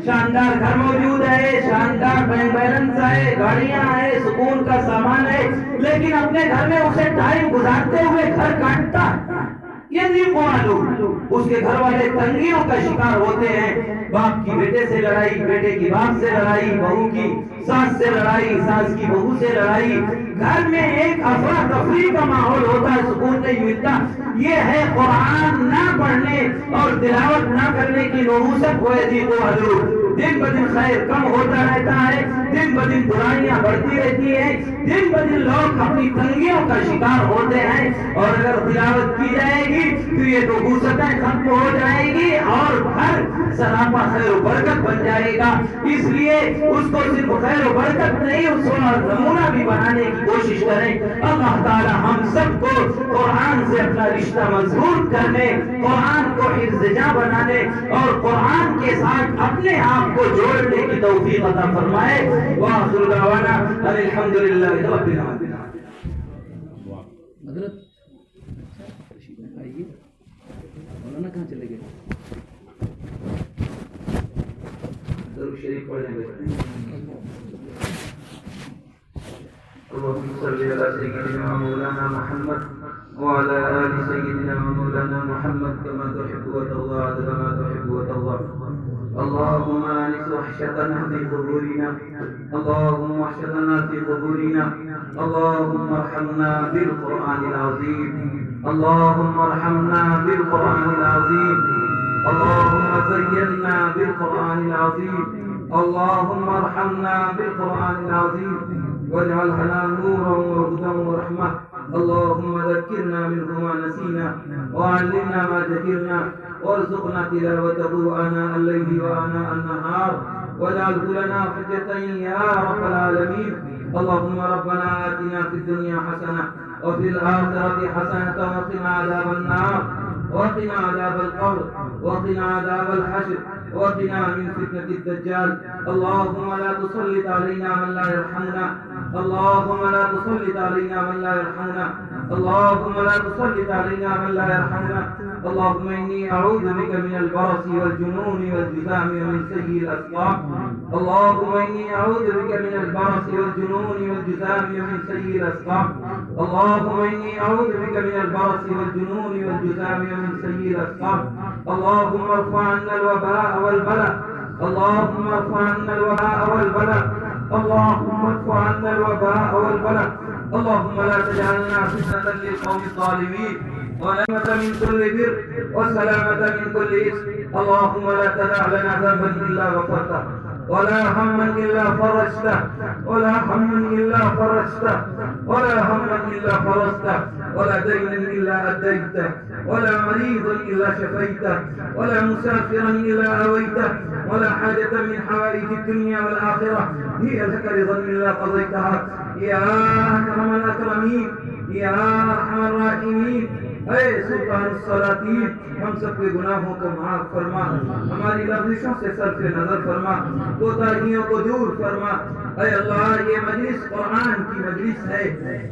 شاندار گھر موجود ہے، شاندار بینک بیلنس ہے، گاڑیاں ہیں، سکون کا سامان ہے، لیکن اپنے گھر میں اسے ٹائم گزارتے ہوئے گھر کاٹتا ہے، یہ نہیں معلوم، اس کے گھر والے تنگیوں کا شکار ہوتے ہیں، باپ کی بیٹے سے لڑائی، بیٹے کی باپ سے لڑائی، بہو کی ساس سے لڑائی، ساس کی بہو سے لڑائی، گھر میں ایک افراتفری کا ماحول ہوتا ہے، سکون نہیں ملتا، یہ ہے قرآن نہ پڑھنے اور تلاوت نہ کرنے کی نحوست، وَيَضِيقُ أَهْلُهُ، دن بدن خیر کم ہوتا رہتا ہے، دن بدن برائیاں بڑھتی رہتی ہیں، دن بدن لوگ اپنی تنگیوں کا شکار ہوتے ہیں، اور اگر تلاوت کی جائے گی تو یہ نحوستیں ختم ہو جائے گی اور گھر سراپا خیر و برکت بن جائے گا، اس لیے اس کو صرف خیر و برکت نہیں، اس کو نمونہ بھی بنانے کی کوشش کریں۔ اللہ تعالی ہم سب کو قرآن سے اپنا رشتہ مضبوط کرنے، قرآن کو حفظ جاں بنانے اور قرآن کے ساتھ اپنے آپ کو جوڑنے کی توفیق عطا فرمائے۔ وآخر دعوانا الحمدللہ رب العالمین۔ حضرت آئیے، مولانا کہاں چلے گئے؟ درود شریف پڑھنے بیٹھے۔ اللهم صل على سيدنا مولانا محمد وعلى آل سيدنا مولانا محمد كما تحب وترضى عدد ما تحب وترضى. اللهم آنس وحشتنا في قبورنا، اللهم وحشتنا في قبورنا، اللهم ارحمنا بالقرآن العظيم، اللهم ارحمنا بالقرآن العظيم، اللهم زينا بالقرآن العظيم، اللهم ارحمنا بالقرآن العظيم واجعلها نورا وهدى ورحمة، اللهم ذكرنا منه ما نسينا وعلمنا ما جهلنا وارزقنا تلاوته آناء الليل وآناء النهار واجعله لنا حجة يا رب العالمين. اللهم ربنا آتنا في الدنيا حسنة وفي الآخرة حسنة وقنا عذاب النار وقنا عذاب القبر وقنا عذاب الحشر وقنا من فتنة الدجال. اللهم لا تسلط علينا من لا يرحمنا، اللهم لا تسلط علينا من لا يرحمنا، اللهم لا تسلط علينا من لا يرحمنا. اللهم إني أعوذ بك من البرص والجنون والجذام ومن سيء الأسقام. اللهم إني أعوذ بك من البرص والجنون والجذام ومن سيء الأسقام. اللهم إني أعوذ بك من البرص والجنون والجذام ومن سيء الأسقام. اللهم ارفع عنا الوباء والبلاء، اللهم ارفع عنا الوباء والبلاء، اللهم ارفع عنا الوباء والبلاء. اللهم لا تجعلنا فتنة للقوم الظالمين ونعمة من كل بر وسلامة من كل إثم. اللهم لا تدع لنا ذنبا إلا غفرته ولا هما إلا فرجته ولا هما إلا فرجته ولا هما إلا فرجته ولا دينا إلا أديته ولا مريضا إلا شفيته ولا مسافرا إلا أويته ولا حاجة من حوائج الدنيا والآخرة هي لك رضا إلا قضيتها يا أكرم الأكرمين يا أرحم الراحمين. اے سلطان السلاطین ہم سب کے گناہوں کو معاف فرما، ہماری لغزشوں سے صرف نظر فرما، کوتاہیوں کو دور فرما. اے اللہ یہ مجلس قرآن کی مجلس ہے،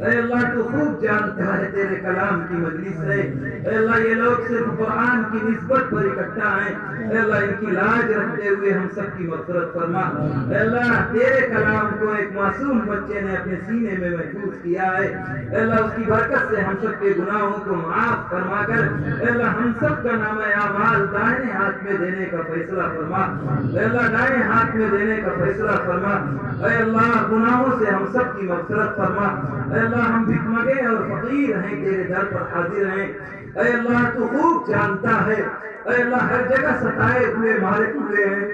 اے اللہ تو خوب جانتا ہے تیرے کلام کی مجلس ہے. اے اللہ یہ لوگ صرف قرآن کی نسبت پر اکٹھا ہیں، اے اللہ ان کی لاج رکھتے ہوئے ہم سب کی مغفرت فرما. اے اللہ تیرے کلام کو ایک معصوم بچے نے اپنے سینے میں محفوظ کیا ہے، اے اللہ اس کی برکت سے ہم سب کے گناہوں کو معاف فرما کر اے اللہ ہم سب کا نام اعمال دائیں ہاتھ میں دینے کا فیصلہ فرما. اے اللہ دائیں ہاتھ میں دینے کا فیصلہ فرما. اے اللہ گناہوں سے ہم سب کی مغفرت فرما. اے اللہ ہم بھکمگے اور فقیر ہیں، تیرے در پر حاضر ہیں. اے اللہ تو خوب جانتا ہے، اے اللہ ہر جگہ ستائے ہوئے مارے ہوئے ہیں،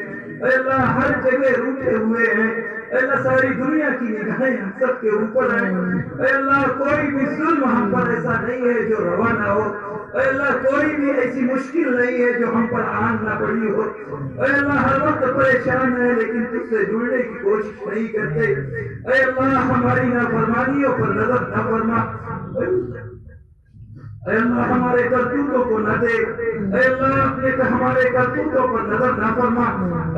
اے اللہ ہر جگہ روٹے ہوئے ہیں. اے اللہ ساری دنیا کی نگاہیں ہم سب کے اوپر ہیں. اے اللہ کوئی بھی ظلم ہم پر ایسا نہیں ہے جو روا نہ ہو. اے اللہ کوئی بھی ایسی مشکل نہیں ہے جو ہم پر آن نہ پڑی ہو. اے اللہ ہر وقت پریشان ہے لیکن تجھ سے جڑنے کی کوشش نہیں کرتے. اے اللہ ہماری نافرمانیوں پر نظر نہ فرما. اے اللہ ہمارے کرتوتوں کو نہ دے. اے اللہ اپنے ہمارے کرتوتوں پر نظر نہ فرما.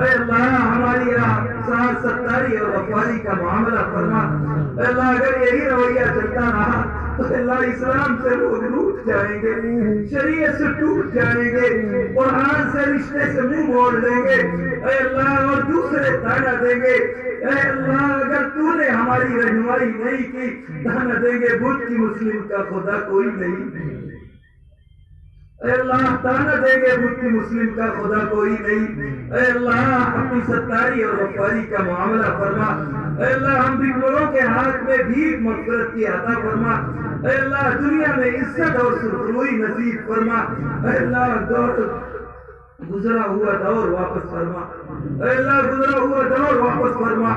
اے اللہ ہماری ساتھ ستاری اور وفاداری کا معاملہ فرما. اے اللہ اگر یہی رویہ چلتا رہا تو اللہ اسلام سے لوگ روٹ جائیں گے، شریعت سے ٹوٹ جائیں گے، قرآن سے رشتے سے منہ موڑ لیں گے. اے اللہ اور دوسرے تانا دیں گے. اے اللہ اگر تو نے ہماری رہنمائی نہیں کی تانا دیں گے بدھ کی مسلم کا خدا کوئی نہیں. اے اللہ تانا دیں گے بدھ کی مسلم کا خدا کوئی نہیں. اے اللہ اپنی ستاری اور وفاداری کا معاملہ فرما. اے اللہ ہم بھکمگوں کے ہاتھ میں بھیک مغفرت کی عطا فرما. اے اللہ دنیا میں عزت اور سرخروئی نصیب فرما. اے اللہ گزرا ہوا دور واپس فرما. اے اللہ گزرا ہوا دور واپس فرما.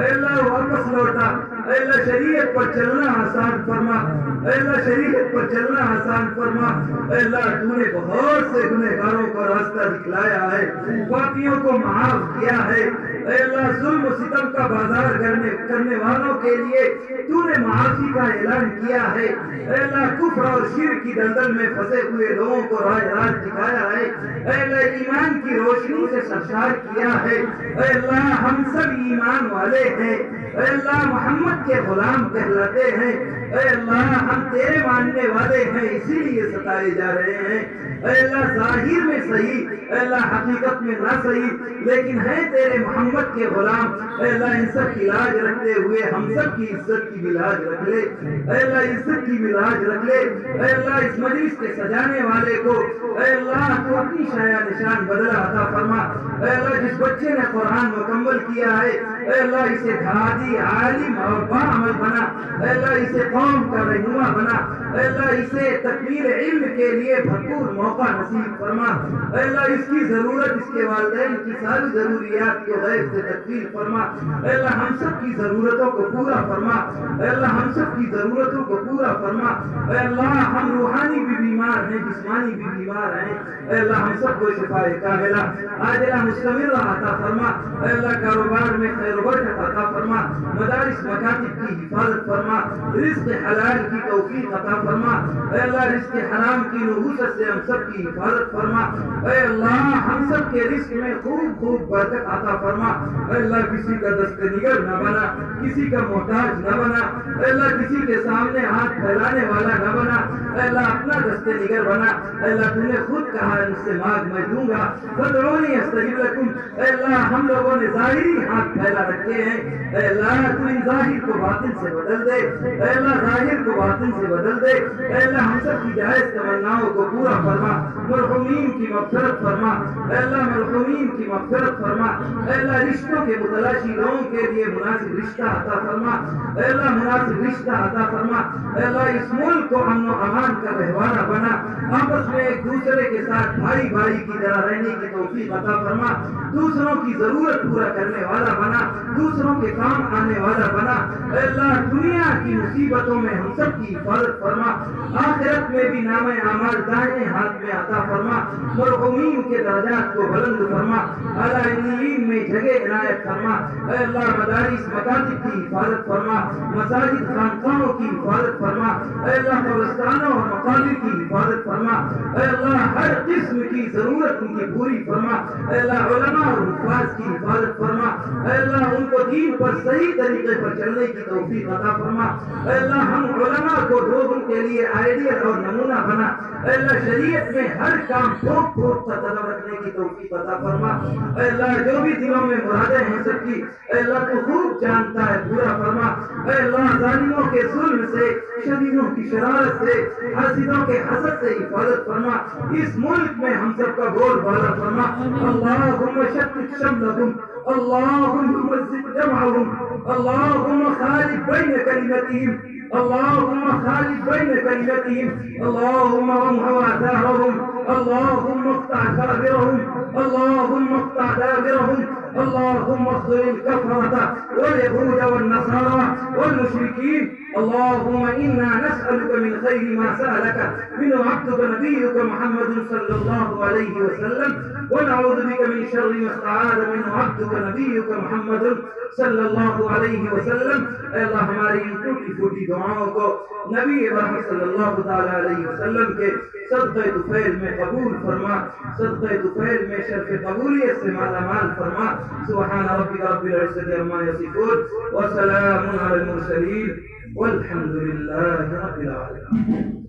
اے اللہ واپس لوٹا. اے اللہ شریعت پر چلنا آسان فرما. اے اللہ شریعت پر چلنا آسان فرما. اے اللہ تو نے بہت سے گنہگاروں کو راستہ دکھلایا ہے، پاپیوں کو معاف کیا ہے. اے اللہ ظلم و ستم کا بازار کرنے والوں کے لیے تو نے معافی کا اعلان کیا ہے. اے اللہ کفر اور شرک کی دلدل میں پھنسے ہوئے لوگوں کو راہ راست دکھایا ہے. اے اللہ ایمان کی روشنی سے سرشار کیا ہے. اے اللہ ہم سب ایمان والے ہیں. اے اللہ محمد کے غلام کہلاتے ہیں. اے اللہ ہم تیرے ماننے والے ہیں، اسی لیے ستائے جا رہے ہیں. اے اللہ ظاہر میں صحیح، اے اللہ حقیقت میں نہ صحیح، لیکن ہے تیرے محمد کے غلام. اے اللہ ان سب کی لاج رکھتے ہوئے ہم سب کی عزت کی بھی لاج رکھ لے. اے اللہ عزت کی بھی لاج رکھ لے. اے اللہ اس مجلس کے سجانے والے کو اے اللہ تو اپنی شایا نشان بدلا عطا فرما. اے اللہ جس بچے نے قرآن مکمل کیا ہے اے اللہ اسے ہادی عالم اور باعمل بنا. اے اللہ اسے قوم کا رہنما بنا. اے اللہ اسے تکمیل علم کے لیے بھرپور موقع نصیب فرما. اے اللہ اس کی ضرورت، اس کے والدین کی ساری ضروریات کو غیر سے تکمیل فرما. اے اللہ ہم سب کی ضرورتوں کو پورا فرما. اے اللہ ہم سب کی ضرورتوں کو پورا فرما. اے اللہ ہم روحانی بھی بیمار ہیں، جسمانی بھی بیمار ہیں. اے اللہ ہم سب کو شفا کاملہ عاجلہ مستمرہ عطا فرما. اے اللہ کاروبار میں خیر و برکت عطا فرما. مدارس مکاتب کی حفاظت فرما. رزق حلال کی توفیق عطا فرما. اے اللہ رزق حرام کی نحوست سے ہم سب کی حفاظت فرما. اے اللہ ہم سب کے رزق میں خوب خوب برکت عطا فرما. اے اللہ کسی کا دست نگر نہ بنا، کسی کا محتاج نہ بنا. اے اللہ کسی کے سامنے ہاتھ پھیلانے والا نہ بنا. اے اللہ اپنا دست نگر بنا. اے اللہ تو نے خود کہا ہے مجھ سے مانگ میں دوں گا، فادعونی استجب لکم. اے اللہ ہم لوگوں نے ظاہری ہاتھ پھیلا رکھے ہیں. اے اللہ تو ان ظاہر کو باطن سے بدل دے. اے اللہ ظاہر کو باطن سے بدل دے. اے اللہ ہم سب کی جائز تمناؤں کو پورا فرما. مرحومین کی مغفرت فرما. اے اللہ مرحومین کی مغفرت فرما. اے اللہ رشتوں کے متلاشی لوگوں کے لیے مناسب رشتہ عطا فرما. اے اللہ مناسب رشتہ عطا فرما. اے اللہ اس ملک کو امن و امان کا رہوارہ بنا، آپس میں ایک دوسرے کے ساتھ بھائی بھائی کی طرح رہنے کی توفیق عطا فرما، دوسروں کی ضرورت پورا کرنے والا بنا، دوسروں کے کام آنے والا بنا۔ اے اللہ دنیا کی مصیبتوں میں ہم سب کی حفاظت فرما، آخرت میں بھی نام اعمال دائیں ہاتھ میں عطا فرما، مرحومین کے درجات کو بلند فرما، اعلیٰ علین میں جگہ عنایت فرما۔ اے اللہ مدارس مکاتب کی حفاظت فرما، مساجد خانقاہوں کی حفاظت فرما، اے اللہ قبرستانوں اور مقابر کی حفاظت فرما، اے اللہ ہر قسم کی ضرورت ان کی پوری فرما، اے اللہ علماء اور حفاظ کی حفاظت فرما، اے اللہ ان کو دین پر صحیح طریقے پر چلنے کی توفیق عطا فرما، اے اللہ ہم علماء کو لوگوں کے لیے آئیڈیل اور نمونہ بنا، اے اللہ شریعت میں ہر کام ٹھوک ٹھوک کا قدم رکھنے کی توفیق عطا فرما، اے اللہ جو بھی دلوں میں مرادیں ہیں سب کی اے اللہ تو خوب جانتا ہے، پورا فرما، اے اللہ ظالموں کے ظلم سے، شریروں کی شرارت سے، حاسدوں کے حسد سے حفاظت فرما، اس ملک میں ہم سب کا بول بالا فرما۔ اللہم شتت شملہم، اللہم مزق جمعہم، اللہم خالف بین کلمتہم، اللہم خالف بین کلمتہم، اللہم امحو آثارہم، اللہم اقطع کابرہم، اللہم اقطع دابرہم، اللہم اخذل الكفرة واليهود والنصارى والمشركين، اللهم إنا نسألك من خير ما سألك منه عبدك نبيك محمد صلى الله عليه وسلم، ونعوذ بك من شر ما استعاذ منه عبدك نبيك محمد صلی اللہ علیہ وسلم۔ اے اللہ ہماری ان ٹوٹی پھوٹی دعاؤں کو نبی رحمت صلی اللہ تعالی علیہ وسلم کے صدقہ طفیل میں قبول فرما، صدقہ طفیل میں شرف قبولیت سے مالا مال فرما۔ سبحان ربک رب العزة عما یصفون وسلام علی المرسلین والحمد للہ رب العالمین۔